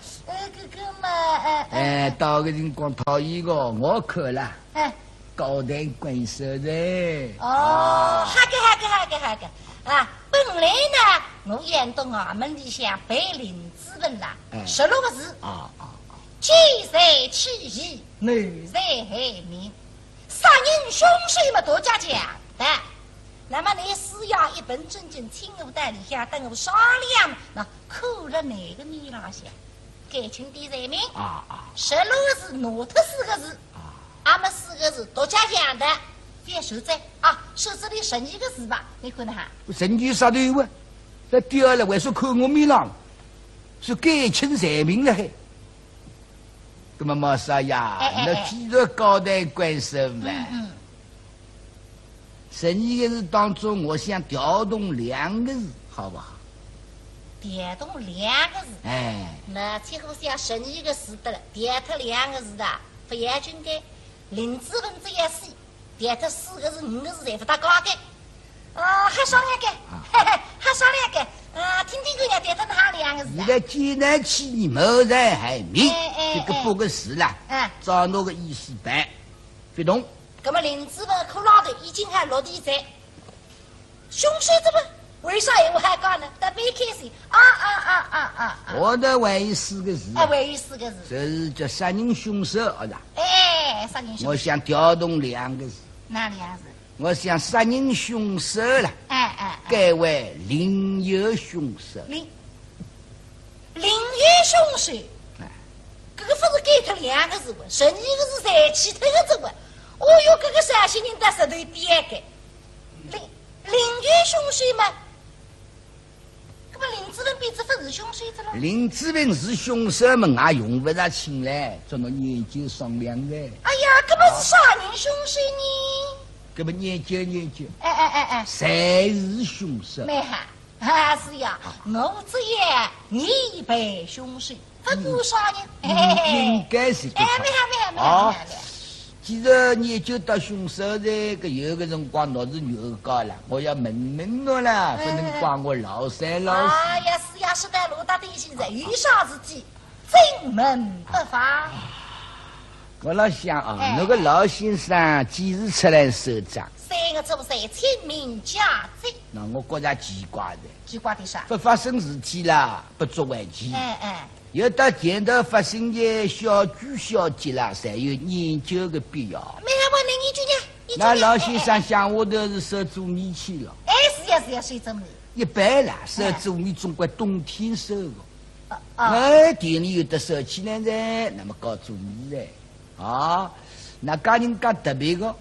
到个辰光讨厌个，我看了，高抬贵手的。哦，好个，本来呢，我演到衙门里向背林子文啦，16个字，欺谁欺义，难谁害民，杀人凶手嘛，多加讲的。那么你是要一本正经听我在里下等我商量，那扣了哪个女郎下，改清的人名16个字，挪特4个字，俺们4个字多加讲的，别手在手指里剩1个字吧，你看哈？剩句啥都有啊？那第二了，为啥扣我名郎？是改清人名了还？那么毛少呀，那既然高抬贵手嘛。12个字当中，我想调动2个字，好不好？调动2个字，那最后想12个字的了，调脱2个字的，不要紧的。林子文这样写，调脱4个字、5个字，才不大高的。还商量个，还商量个，听听人家调脱哪2个字？现在艰难起你谋财害命，这个8个字啦，照那个意思办，别动。那么林子文可老头已经还落地在，凶手怎么为啥我还讲呢？特别开心我的还有4个字，还有4个字，这是叫杀人凶手，儿子。杀人凶手。我想调动2个字，哪2个字？我想杀人凶手了，改为临友凶手。临友凶手，这个不是改脱2个字不？12个字才起头个字不？哦哟，这个陕西人的石头点个，临友凶手嘛，那么林子文比这不是凶手的了？林子文是凶手嘛，也用不着请来，做我研究商量的。哎呀，这不是杀人凶手呢？这不研究。谁是凶手？没哈，是呀，我这也你被凶手，不过杀人。应该是个。没。既然研究到凶手的，有个辰光我是牛高了，我要问我了，不能怪我老三老四。哎呀，是呀，是的，罗大弟现在遇上自己，正门不发。我老想那个老先生几时出来收账？3个周岁清明佳节。那我觉着奇怪的。奇怪的啥？不发生事体啦，不足为奇。有到前头发生的小聚小节啦，才有研究的必要。没有我能研究呢。那老先生想我都是收做米去了。是呀，收做米。一般啦，收做米总归冬天收的。田里有的收起来噻，那么搞做米噻。那家人家特别的，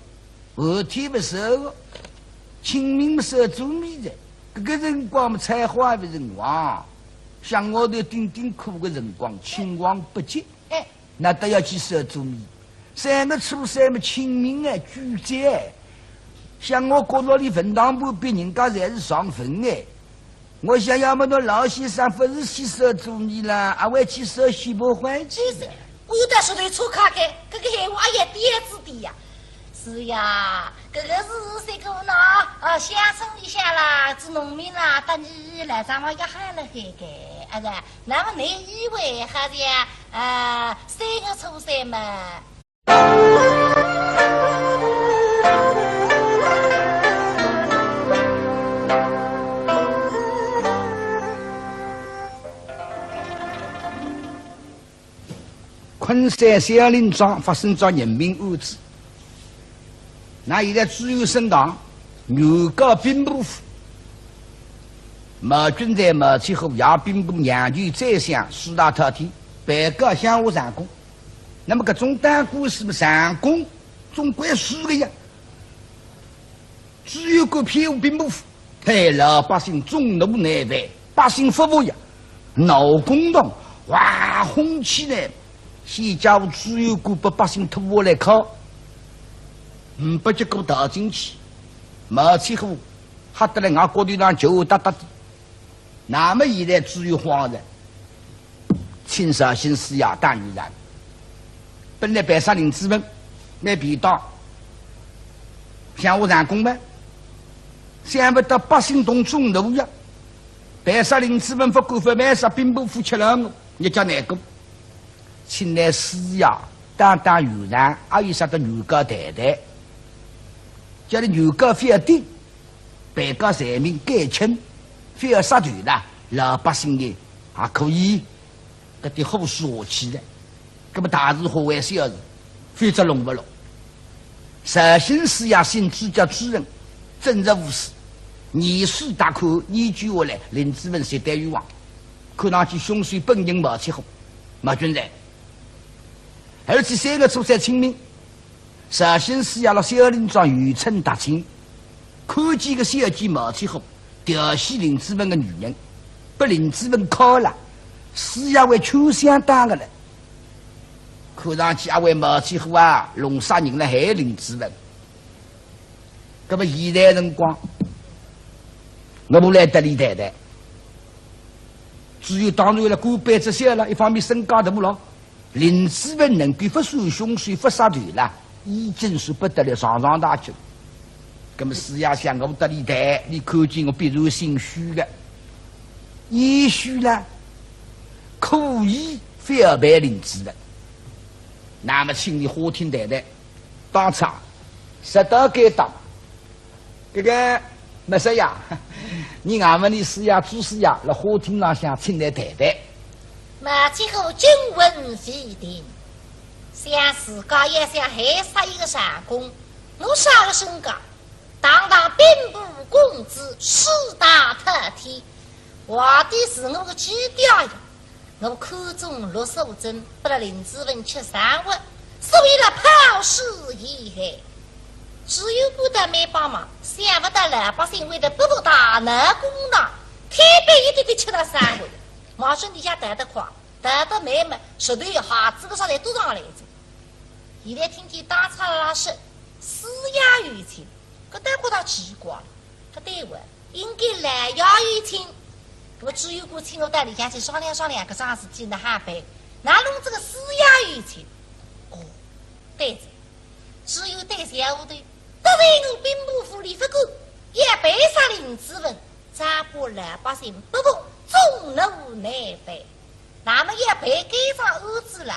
后天不收的，清明不收做米的。这个辰光嘛，采花的辰光。像我头顶苦的辰光，青黄不接，那都要去收做米。3个初3嘛，清明举节。像我角落里坟堂旁边，人家侪是上坟我想要么那老先生不是去收做米啦，还会去收西伯环去的。我有点说头错开开，这个闲话也点子的呀。是呀，这个是这个呢乡村里向啦，做农民啦，等你来咱们要喊了海个，那么你以为还是3个初3嘛？昆山小林庄发生着人命案子，那现在主有升堂，原告兵部府，毛军在毛其后要兵部两局再想四大特体，被告向我上供。那么搿种单故事上供总归输的呀，只有个骗我兵部府，害老百姓众怒难犯，百姓服务呀，闹公堂，哇轰起来。先家务只有个把百姓拖下来靠，不结果倒进去，毛起后吓得来俺国队上就哒哒的。那么现在只有慌人，青少新思呀大女人，本来白沙林子们买便当，向我上供吗？想不到百姓动众怒呀，白沙林子们不管不买啥兵部府吃了我，你叫难过。请来施呀，当原然，还有啥个原告太太，叫你原告非要定，被告人民改轻，非要杀断了，老百姓的还可以，搿点好说起来，搿么大事化为小事，非则弄不拢。实行施呀，新主教主任，正直无私，严肃大可，依据下来，林子文接待于王，看上去凶水本应冒起后，马军人。而且3个初三清明，绍兴市衙了小林庄渔村大清，看见个小姐冒起后，调戏林子文的女人，把林子文铐了，市衙为秋香当的了。看上去阿位冒起后啊，弄啥人来害林子文？那么现在辰光，我不来得理太太，只有当然了，过辈子小了，一方面身高大了。林子文能够不算凶水不杀断了，已经是不得了上大酒。那么是要想我得理台，你看见我必然心虚的，也许呢可以非要办林子文。那么请你法庭太太当场实到该当，这个没事呀，你俺们的是呀主事呀，在法庭上想请来太太。马其后均闻非定，想自家也想害杀一个上公，我杀了身高，堂兵部公子四大特体，我的是我个基调呀，我看中陆守贞，不了林子文吃3碗，所以了抛尸遗害，只有不得没帮忙，想不到老百姓为了不服大闹公堂，特别一点点吃了3碗。马上底下得夸，得妹妹实对孩子个啥来都上来着。现在听见打岔拉是施压于情，搿单觉到奇怪了。他对我应该来压于情，我只有过请我到里向去商量商量搿桩事体的哈呗，哪弄这个施压于情？哦，对着，只有对小队，得罪我兵部府里不过，也被杀林子文，咋不老百姓不服？众怒难犯，那么也被盖上儿子了，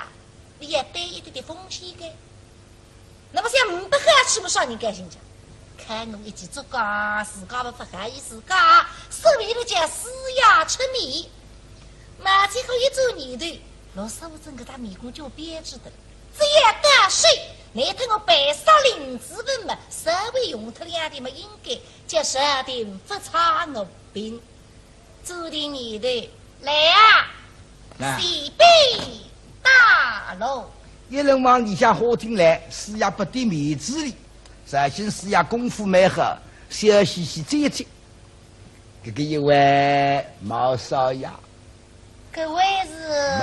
你也背一点点风险的。那么像不合适不少人该心讲，看我一起做家，自家不合意自家，是为了将施压出面。马前后一周年头，老师傅整个他面孔就憋着的，只要得水，那天我白杀林子文嘛，稍微用他2点嘛，应该叫设定不差我兵。注定你的来啊！西北大楼，一人往里下花厅来，施压不点面子里，绍兴施压功夫蛮好，小嘻嘻接接。这个一位毛少爷，各位是？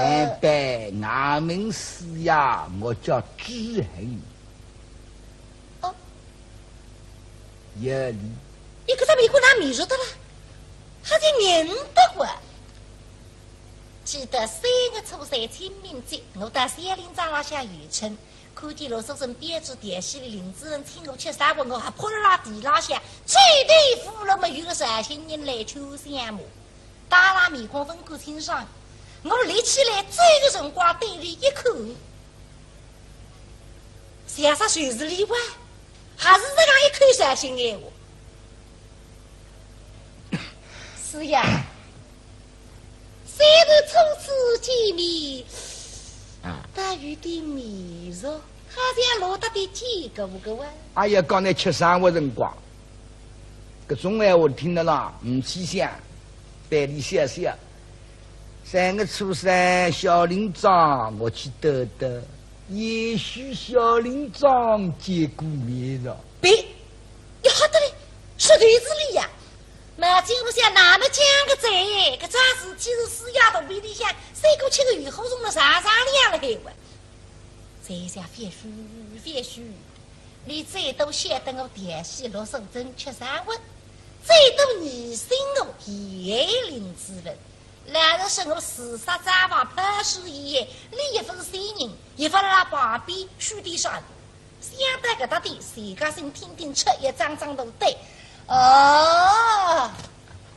明白，俺们施压，我叫知恒。哦，有理。你可在美国拿米肉的了？他就认得我。记得3个初3清明节，我到小林庄浪向渔村，看见罗先生编织电线的林子文请我吃啥饭，我还扑了拉地浪向，绝对服了没有个绍兴人来秋香嘛。大拉面孔分口清爽，我立起来追个辰光对里一看，想啥谁是例外？还是这样一口绍兴闲话。是呀，虽然初次见面，但有点迷熟，好像落得的几个五个哇。哎呀，刚才吃生活辰光，搿种闲话听得啦，唔去想，带你想想。3月初3，小林庄我去兜兜，也许小林庄见过面了。别，你好得嘞，说对子里呀。马金路下哪能讲个在？搿桩事体是四丫头胃里向3个7个月后从那上两了海哇。在下别墅，你最多晓得我电戏落手针吃3碗，最多疑心我叶灵之人。两人是我4杀战王潘氏一夜，你一份新人，一份那旁边兄弟上。想得搿搭的谁家心听听吃一张张都对。哦，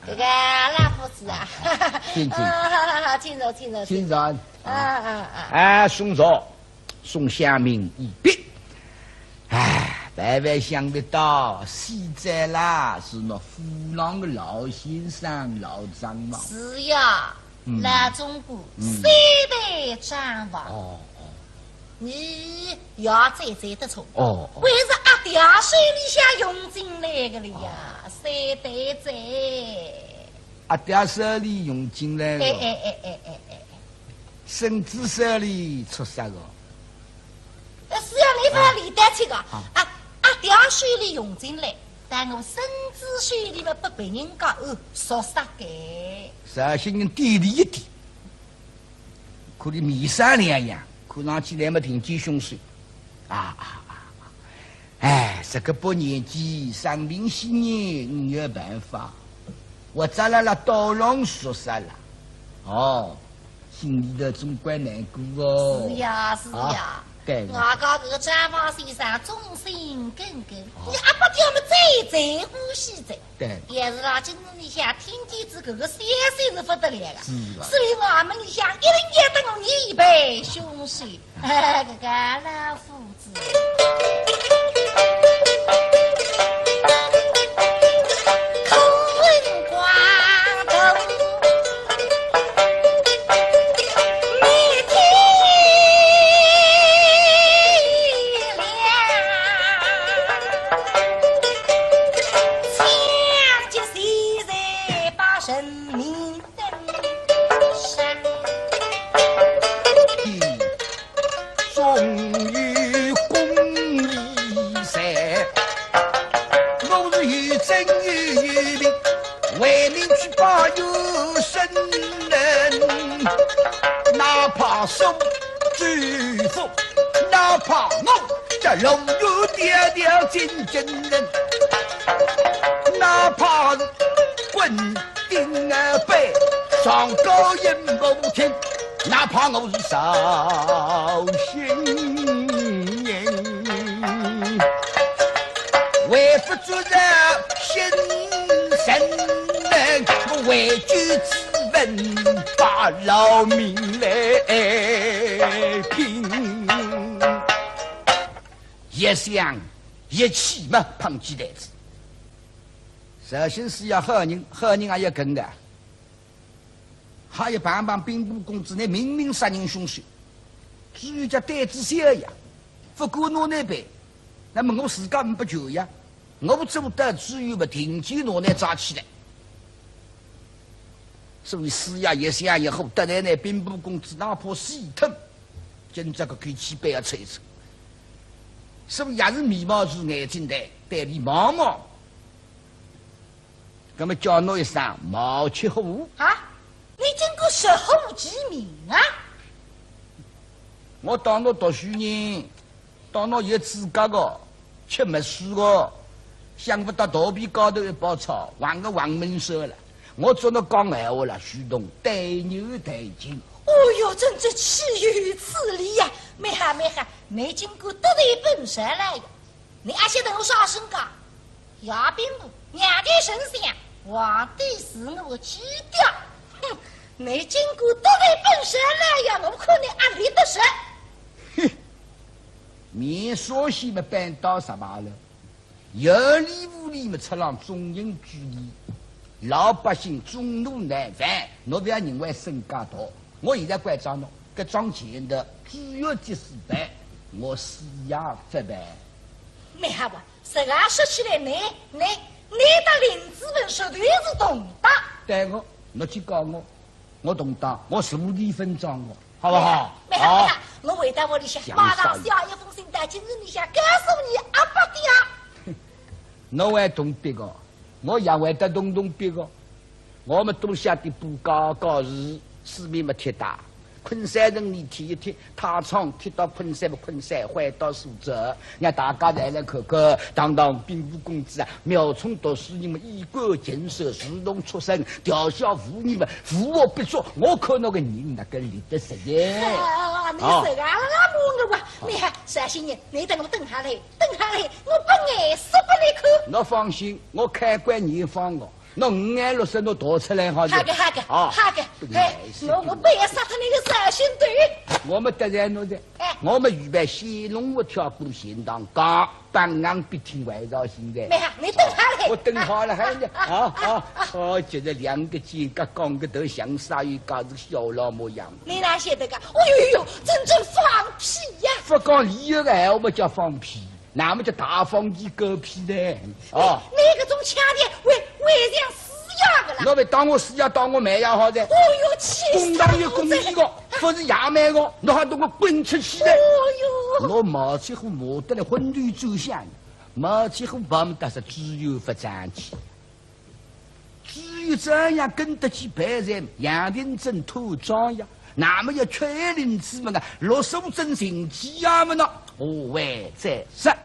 这个老夫子啊，请坐。送茶，送香茗一别。哎，万万想不到，现在啦是那虎狼的老先生、老张嘛。是呀，老中国3代张王。哦。你要再得错为是阿爹手里向用进来的了呀，3代在阿爹手里用进来了，孙子手里出啥个？是要你把李丹去个阿爹手里用进来，但我孙子手里嘛不被人家说啥个？绍兴人点你一点，可你面上两样。看上去来么挺见凶水，哎，这个把年纪生病些年，你有办法。我咋啦刀郎说啥了？哦，心里头总怪难过哦。是呀。我讲这个张方先生忠心耿耿，你阿不叫我们再呼吸着。对。也是啦，今日里向听见这个消息是不得了的，所以我们里向一定要等我一辈凶水，这个老夫子。送祝福，哪怕我这龙游迢迢见真人，哪怕是滚顶儿背上高音不听，哪怕我是绍兴人，为父主人心神人，我为君子问把老命来拼，一想一气嘛碰几袋子。绍兴是要好人，好人也要跟的，还有帮兵部公子呢，明明杀人凶手，至于叫胆子小呀，不过我那边，那么我自家不求呀，我做得至于不停止我那抓起来。所以四爷一想以后，得来那兵部公子哪怕死疼，今这个可以去背要吹吹。所以也是眉毛是眼睛的，带你毛毛。那么叫侬一声毛七虎啊！你经过十户几名啊？我当侬读书人，当侬有资格的，吃没书的，想不到肚皮高头一包草，换个黄门手了。我做那讲闲话了，徐东对牛对精。哦哟，真是岂有此理呀！没哈，没经过得罪本身来呀！你还晓得我啥身高？牙兵部两的神仙，皇帝是我基调。哼，没经过得罪本身来呀！我看你阿里得神。哼，面说些么搬到什么了？有理无理么出让中人主义。老百姓中路难犯，侬不要认为身价大。我现在关照侬，个庄钱的主要的失败，我死也发败。没好吧？这个说起来，你的林子文手头也是懂的。对我，你去告我懂得，我数理分账我，好不好？没好，我回到屋里向，马上写一封信到今日里向告诉你阿伯的啊。侬还懂别个，我也会得懂别个。我们都晓得不告日，市面没铁打。昆山人你踢一踢，他厂踢到昆山不昆山，回到苏州，让大家来来看看，堂兵部公子啊，苗冲读书你们衣冠禽兽，自动出身，吊销妇女们，扶我不做，我看那个人那个立得实在。你这个我啊，你看啥心人？你等我等下来，我不爱死不来看。侬放心，我开关你放我。侬5眼6色，侬逃出来好的。好的，我不要杀脱你的绍兴队。我们得罪侬的，我们预备先龙我跳过贤堂岗，半岸必听外绕行的。没好，你等下来。我等好了，还呢。觉得2个肩胛杠个头像鲨鱼嘎子小老模样。你哪晓得个？哦呦，真正放屁呀！不讲理由的闲话，么叫放屁。那么叫大放屁狗屁的啊！你个种腔调为像死鸭的了。那么当我死鸭当我卖鸭好的。哦哟，气死！公堂有公义的，不是衙门的，侬还懂我滚出去的。哦哟！我毛起户没得了混沌走向，毛起户把我们但是只有发展起，只有这样跟得起白人杨廷珍土庄呀。那么要确定之们啊，落手真行机呀们呢？何为在身？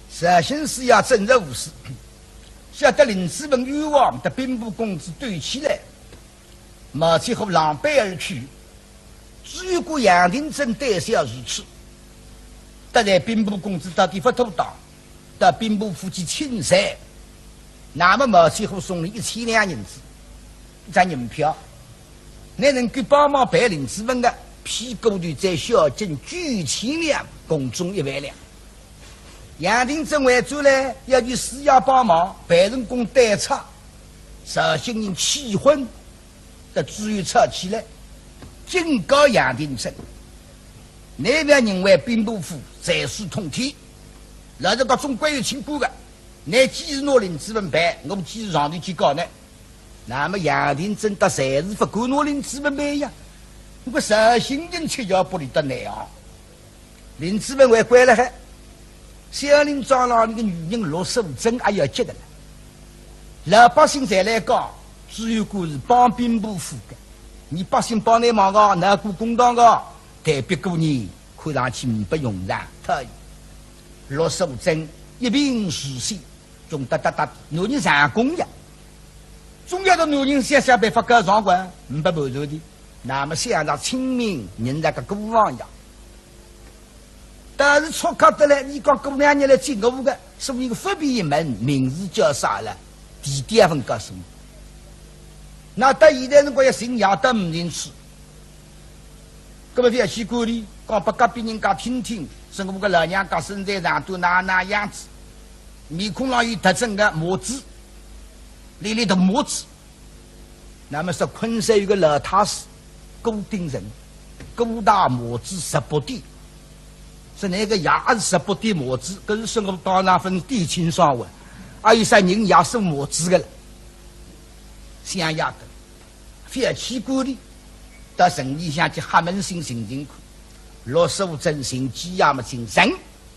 绍兴市呀，正热无事，晓得林子文与王的兵部公子对起来，马起后狼狈而去，只有个杨廷珍胆小如此。得来兵部公子到地方偷盗，到兵部府去请赛，那么马起后送了1000两银子，一张银票，你能够帮忙办林子文的屁股里在小金9千两，共中1万两。杨廷珍为主呢，要去施压帮忙，办人工代差，绍兴人气昏，得只有吵起来，警告杨廷珍。那边认为兵部府在事通天，老子到总归有请过的，你既是拿林子文办，我们既是上头去搞呢。那么杨廷珍到谁是不够拿林子文办呀？我绍兴人吃药不离得难啊！林子文还关了还，小林长老那个女人落手真还要急的了。老百姓再来讲，只有个是帮兵部府的，你百姓帮你忙个，哪顾公道个？代表个人看上去不用上，特落手针一并实现，总哒，男人上工呀，总要的男人想办法搞上官，不满足的。那么像那清明人那个孤王呀，但是出考得来，你讲姑娘你来进我的，是一个佛比一门，名字叫啥了？第2份告诉你，那到现在人家要信仰都不进去。那么不要去管理，讲把隔壁人家听听，是我个老娘家身材上都那样子，面孔上有特征的模子，里的模子。那么说昆山有个老太师，固定人，高大模子18点，是那个牙是18点模子，可是说我当然分低轻双文，还有啥人也是模子的了，想要的，非要去管理。到城里向去黑门新行进去，落手真行鸡鸭么精神，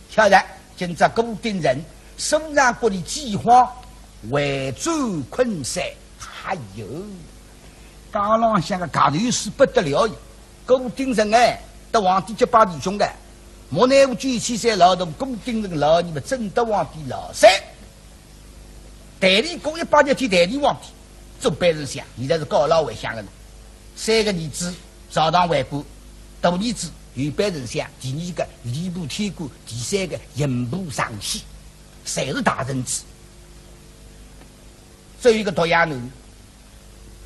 晓得今朝固定人手上国的计划围住昆山，还有江浪向个嘎头是不得了呀！固定人哎，得皇帝结拜弟兄的，莫奈何97岁老头固定人老你们真得皇帝老三，代理过180天代理皇帝，做办人想，现在是高老为想的呢。3个儿子朝堂为官，大儿子有班人相，第2个吏部天官，第3个刑部尚书，侪是大臣子。只有一个独眼男，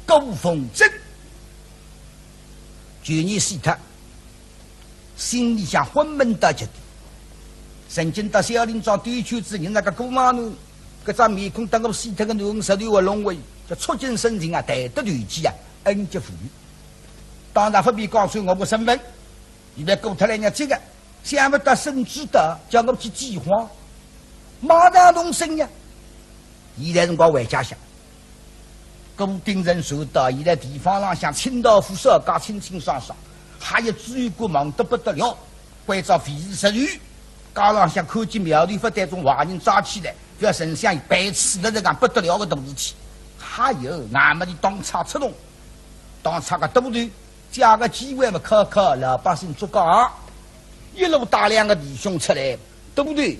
高凤珍，去年死他，心里想昏闷到极点，曾经到小林庄对区之人那个姑妈呢，搿张面孔当我死脱个男十六个龙位，叫触景生情啊，抬得团结啊，恩吉富裕。当然不必告诉我个身份，现在过脱来人家这个，想不到甚至的叫我去计划，马上动身呀。现在辰光回家乡，固定人数到现在地方上像清道夫少家清清爽爽，还有追过忙得不得了，关照非是实语。街浪向看见苗头发带种坏人抓起来，不要神像白痴的这个不得了的大事体。还有俺们的当差出动，当差个都队，加个机会嘛，考考老百姓做岗，一路大量的弟兄出来，对不对？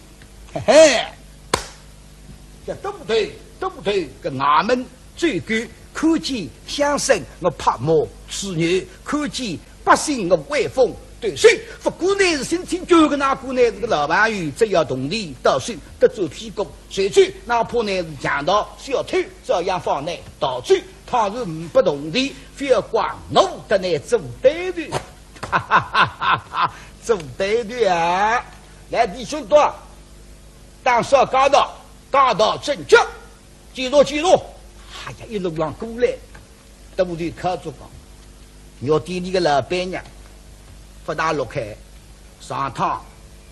嘿嘿，这对不对？对不对？跟俺们最高看见乡绅我拍马吃牛，看见百姓我威风。对，谁不过乃是身体脚个那个乃是个老板鱼，只要动力到手得做屁股，谁去哪怕乃是强盗小偷，照样放内到处。倘若不动力，非要光我的乃做对的，哈哈哈哈哈！做对的啊！来，弟兄多，当上高道正确，记录。哎呀，一路上过来，对不对？可做讲，要店里个老板娘。不大落开，上趟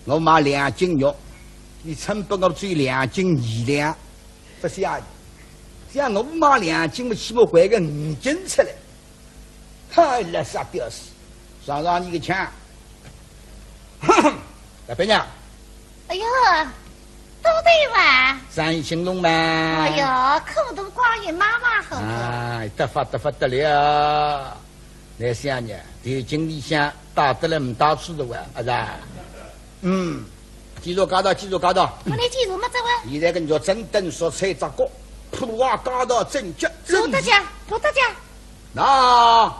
我买2斤肉，你称给我追2斤2两，不下去。像我买2斤，我起码换个5斤出来。嗨，垃圾屌丝，上你个枪！老板娘，哎呦，都对吧？生意兴隆嘛？哎呦，口头光也妈好。哎，得发得了。来想呢，对经理想打得了唔打出的哇，啊是？记住搞到。我来记住么这位？现在跟着正等说菜杂国，普瓦搞到正确。罗大家。那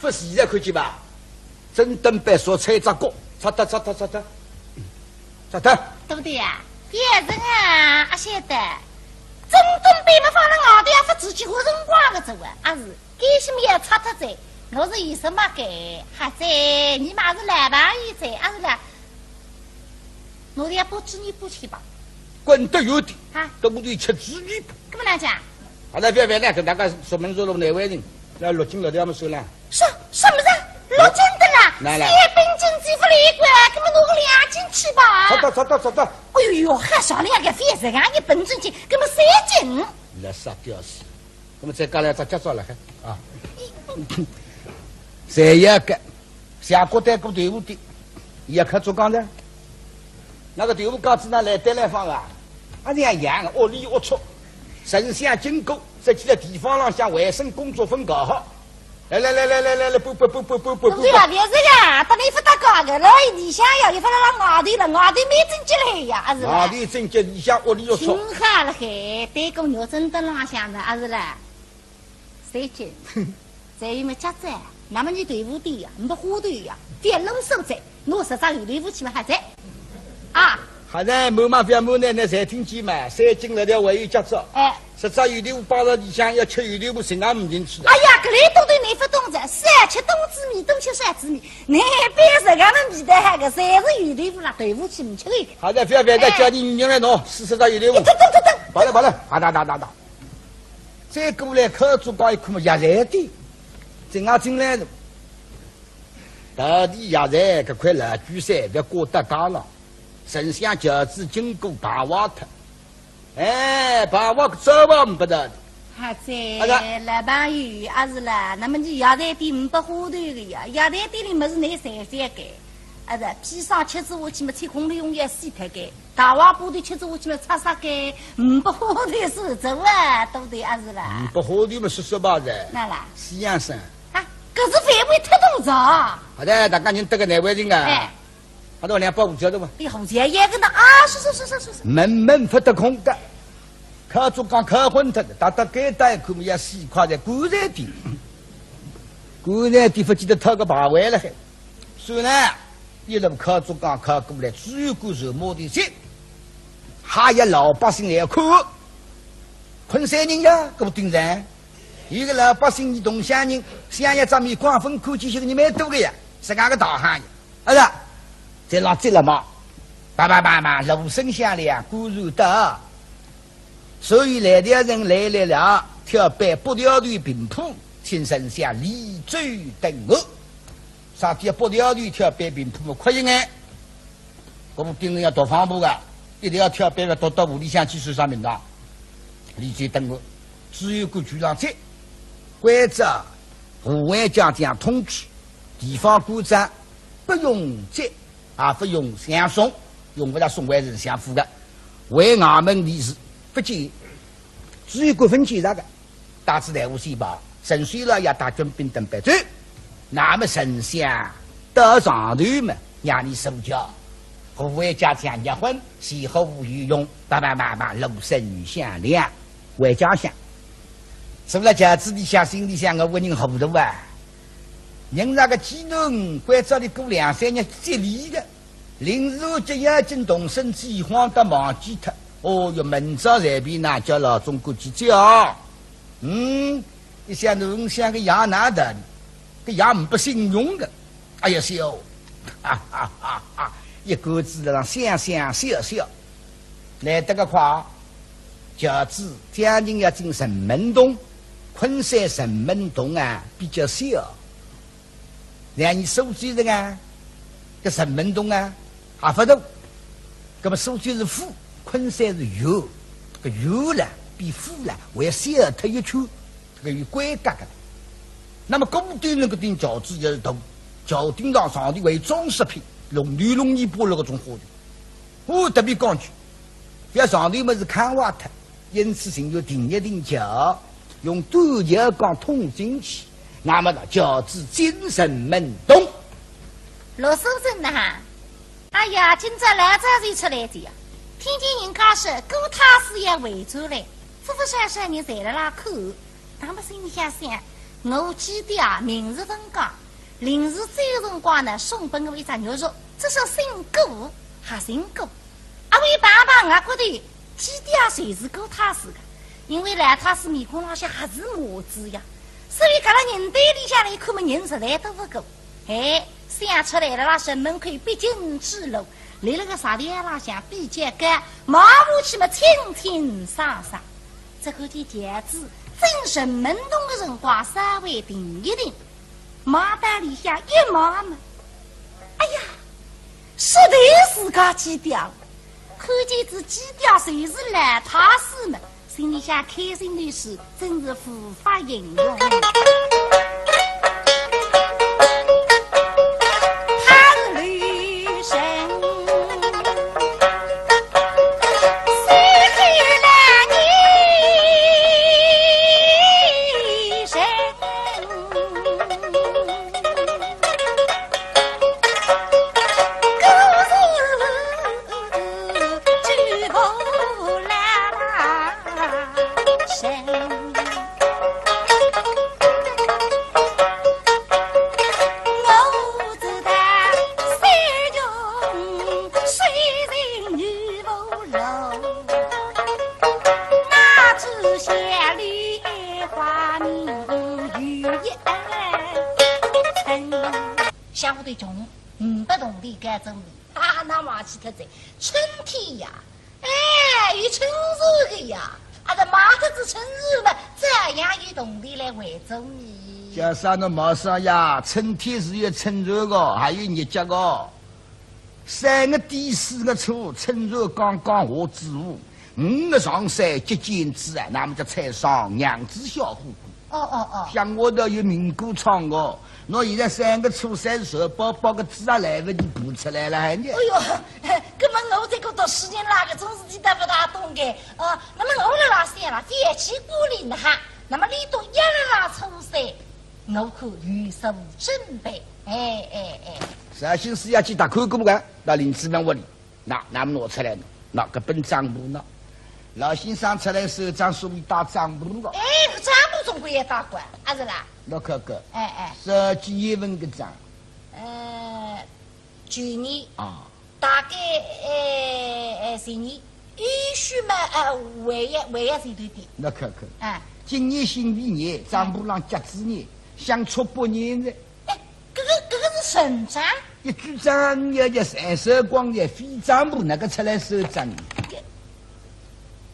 不是现在看见吧？正等白说菜杂国，擦得。对不对呀？别人啊，阿晓得，正等白么放了外头要不自己活人光个走啊，阿是该什么要擦他在。我是有什么给？还在你妈是来吧？一在，阿是啦。我要不知你不去吧？滚得有点啊！都不对，吃子女不？怎么来讲？好的，别跟大家说明说了哪位人？那陆金老爹们说了。什么人？陆金的啦！来，本金支付了一关，给我弄个2斤去吧。走到。哎呦，还少了个费事啊！你本金金，给我3斤。垃圾屌丝！我们再搞来咋介绍了还啊？谁也个下国带过队伍的，也可做岗的。那个队伍告知那来带来放啊，这样样恶里恶出，神像经过，这几个地方上向卫生工作分搞好。来，不。对啊，别这个，等你不打搞个，老里向要一发到外头了，外头没正经来呀，是吧？外头正经里向恶里恶出。挺好了嘿，对个肉真的浪向的，是啦。3斤，再有么家子？那么你队伍的呀，你的花队呀，别冷手在，我实在有队伍去嘛还在，啊！还在某嘛别某奶奶才听见嘛，3斤那条还有家子。哎，实在有队伍摆到里向要吃有队伍，谁也不进去。哎呀，这里都对你不懂着，3吃冬子米，冬吃山子米，那边是俺们米的那个，侪是有队伍啦，队伍去不吃的。好的，不要再叫你女人来弄，40到有队伍。等，跑了，打。再过来考主搞一科目压在的。进来的，到底压在这块老居山别过得高了，神像脚趾经过把挖特，把挖早晚不得。还在老朋友，还是啦，那么你压在地不花头的呀，压在地里么是你3个，是披上吃子我去么穿红的用要洗脱个，大瓦布的吃子我去么擦个，不花头是走啊，对不对？还是啦。不花头么说吧噻。那啦。西洋生。可是范围太动着。好的，大家人得个哪位人啊？哎，好多250条的嘛。你红钱也跟他啊，是。门不得空的，考主讲考昏特的，大该带可们要4块在固然地不记得掏个把位了还。所以呢，一路考主讲考过来，只有个肉毛的心，还有老百姓来看，困3人呀，给我顶上。一个老百姓，你同乡人，想要咱们光分看起些个你蛮多个呀，是俺个大汉呀，是吧？再让这了嘛，叭叭叭叭，锣声响亮，果然到。所以来的人来了，挑摆不条队平铺，请神下立足等我。上天不条队挑摆平铺，快一眼。我们兵人要读防部的，一定要挑摆个读到屋里向去算上名堂。立足等我，只有个局长在。规则，护卫将将通知，地方官长不用接，也不用相送，用不了送外人相付的。为衙门理事不接，只有国分检查的，大致队伍先报，神水了要打军兵等白走。那么丞相到上头嘛，让你受教。护卫家将结婚，喜后无余用，叭叭叭叭，锣声响亮，为家乡。除了家子里向心里向我为人糊涂啊！人那个技能，关照的过2-3年接力的，临时就要进动身饥荒的忘记他。哦哟，明朝这边那叫老中国去叫，一想侬像个羊哪的，个羊不信用的，哎呀笑，哈哈哈哈！一个字让想想笑笑，来得个快，饺子将近要进城门洞。昆山城门洞啊比较小，让你手机人啊，这城门洞啊还不懂。那么手机是富，昆山是有，这个有了比富了还小它一圈，这个有规格的。那么高端那个顶饺子也是大，脚顶上上的为装饰品，容易剥了个种货的，特别讲究。要上头么是看瓦特，因此请求停一停脚。用多条杠通进去，那么呢，饺子精神门洞。罗先生呐，哎呀，今朝老早就出来的呀，听见人家说狗塔寺也围住了，夫夫相相人在了那口，那么心里想想，我记得啊，明日分讲，临时这个辰光呢，送本我一只牛肉，这是新狗还新狗，啊，为爸爸我觉得记得啊，谁是狗塔寺的？因为来他是面孔那些还是模子呀，所以看到人堆里向来看么人实在都不够。想出来了那些门口必经之路，离了个啥地方向比较干，马步去么清清爽爽。这个的节子正神门洞的辰光稍微停一停，马袋里向一马嘛，哎呀，实在是个鸡雕，看见这鸡雕谁是来他是嘛？心里想开心的事，真是无法形容。他是女神，谁会来女神？举头来。我知道山中水人女无楼，那只仙女花名有一层。相对穷，不同的该种地啊，那忘记特在春天呀，有春日的呀。啊，这马头子春日嘛，这样有动力来为中意。加上那马上呀，春天是有春热的，还有日节的。3月底4月初，春热刚刚下之午，5月上山接见子啊，那么就菜上娘子小虎姑。像我这有民歌唱的，那现在3月初3时包个字啊来不及补出来了，还呢。哎呦，根本我这个读书人那个总是记得不大懂的啊。那么我了那些了，天气孤零哈，那么你都一了那初三，我可预手准备。啥心思要去打看过不？到林子们屋里，那么拿出来呢，那个本账簿呢？老先生出来手账手里打账簿的。这账簿总归也打过，啊是啦。那看看。是几月份的账？去年啊，大概前年，也许嘛为一是对的。那看看。今年辛未年，账簿上甲子年，相出8年的。这个是神账。一局长也三色光也非账目那个出来收账。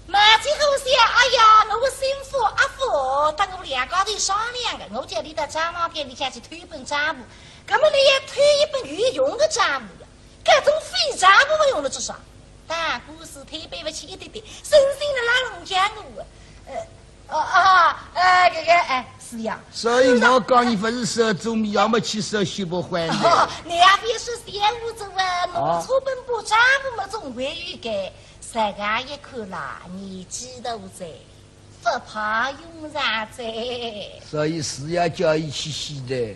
马最后想，哎呀，我媳妇阿父，等我两个头商量的，我叫你到账房给你下去推一本账目，根本你也推一本御用的账目呀，各种非账目不用了至少。但故事特别不起一点点，深深的拉拢家我，是呀。所以我讲你不是说做米，要么去说西不还的。你也别说三五种啊，农村本部账目嘛总归有个。三个一看啦，年纪都在，不怕用上在。所以是要叫伊去洗的。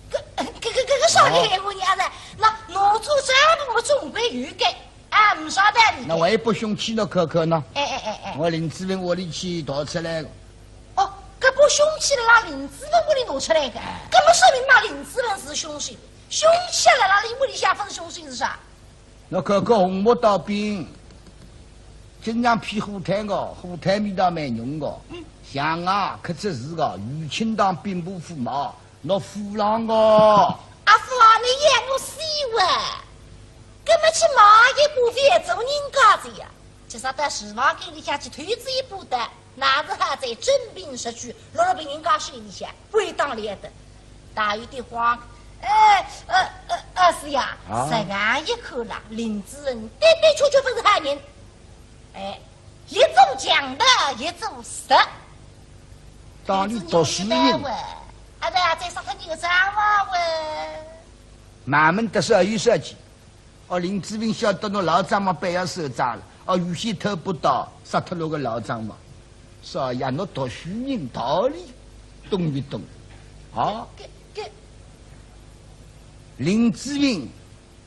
个啥个我娘的，那农村账目嘛总归有个，啊，唔晓得你。那我也不凶气那可可呢？我林志文屋里去逃出来的。哦，这不凶器了啦，林志文屋里弄出来的，这么说明嘛，林志文是凶手，凶器了啦，你屋里下分凶手是啥？那可可红木刀兵，经常批火炭个，火炭味道蛮浓个。像啊，可这是个余清当兵部驸马，那虎狼个。阿父啊，你演我死哇！根本去马一部分做人家子呀，至少到市房给你下去推这一步的，哪子还在征兵时区，落了被人家水里下，归当脸的，大有的慌。是呀，实俺一看啦，林子人的确确不是汉人，一种讲的，一种实。当你读书人，啊对啊，再说他你个张嘛喂。慢慢的说有设计，林志明晓得侬老张嘛不要收账了，有些偷不到，杀脱了个老张嘛，所以侬读书人道理懂不懂？林志明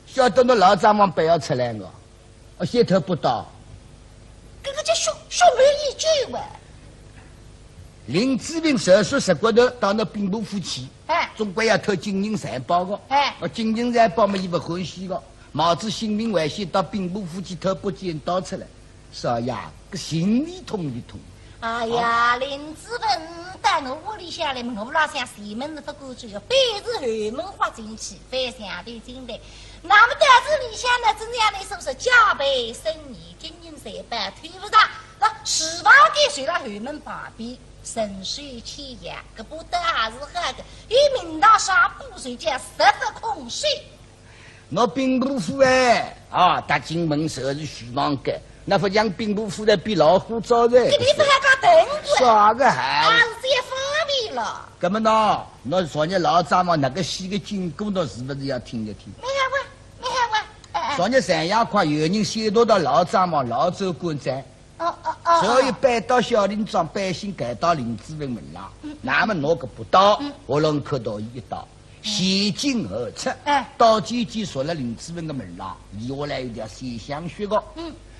晓得侬老张嘛不要出来个，先偷不到。这个叫说没一句喂。林志明手术石骨头到那兵部府去，总归要偷金银财宝个，金银财宝嘛伊不欢喜个，冒着性命危险到兵部府去偷把剑刀出来，所以呀，个心里痛一痛。哎呀，林志文到我屋里下来，我老想西门子不过去，背着后门滑进去，翻相对进来。那么到这里下呢，怎样来说是加倍生意，金银财宝推不上，那市房给随了后门旁边。深水起阳，这不得还是那个与明道上不水家十分空虚。那兵部府大金门手是徐房改，那不像兵部府的比老虎早的。这地方还搞等过？啥个还？这也方便了。那么呢？那昨日老张嘛，那个戏的经过，那是不是要听一听？没看过。昨日三阳快有人先到老张嘛，老州官寨。所以搬到小林庄，百姓赶到林志文门上，那么拿个不到，我能看到一刀，先进而出，刀尖尖锁了林志文的门上，留下来有点血香血个。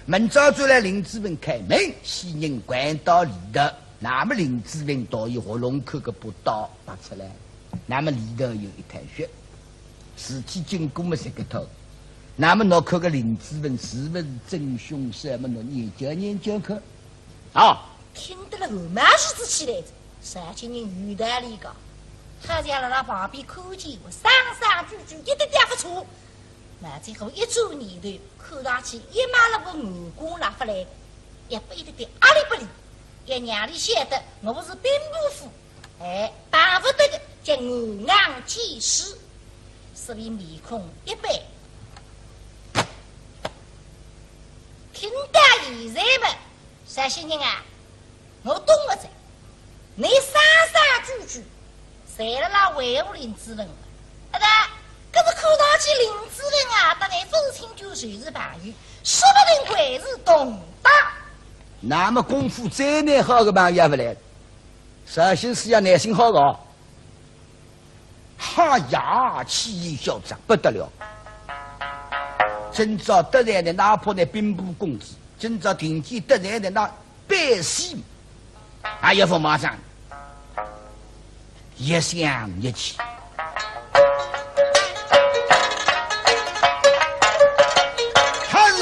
门早转来，林志文开门，西人关到里头，那么林志文到一活龙口个不刀拔出来，那么里头有一滩血，尸体经过么这个头。那么侬看个林志文是不是真凶手？么侬研究看。听得了后面是子起来的，三千人遇到里个，他家在旁边看见我，上句一点点不错。那最后一转念头，看上去一马了个武功拿出来，一背的阿里不里，也让你晓得我是兵部府，办不得的叫我昂技师，所以面孔一背。听到现在吧，啥些人啊？我懂了噻，你句句，谁了那维护林志文了？可是看上去林志文啊，当然分清就随是朋友，说不定会是同党。那么功夫再难好的朋友不来，首先是要耐心好个。哈呀，气焰嚣张不得了。今朝得来的哪怕那兵部公子，今朝听见得来的那百姓，还要不马上一想一气。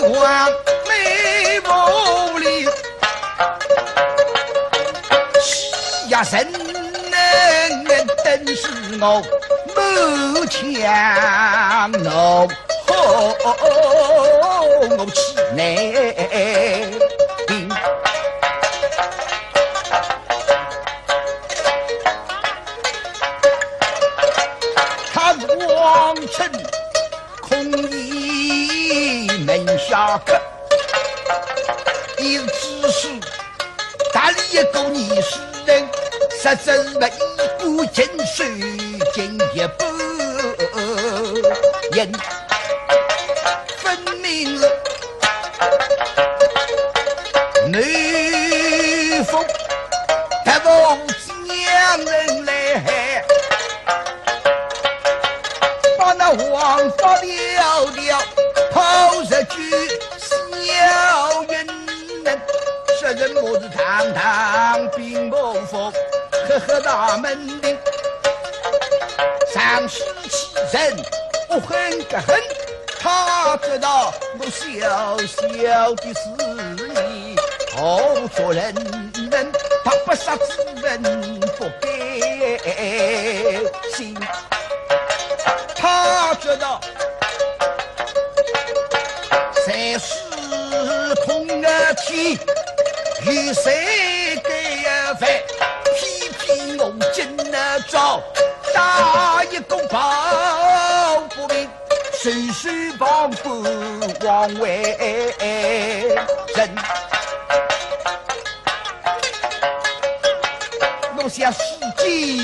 王美无力，欺压神人，真是我谋强怒，我气馁。他王臣空衣门下客，一只是大理一个逆世人，实质为一股劲水进一步人，分明是内风他不将人来害，把那王法了了抛日句小人人，使人母子堂堂并不服，呵呵大门铃上世欺人不恨个恨，他知道我小小的事意好做人人，他不杀之人不该心，他知道谁是同个体与谁该犯，批评我真的招打一公报不明，谁是帮不枉为人，我想世纪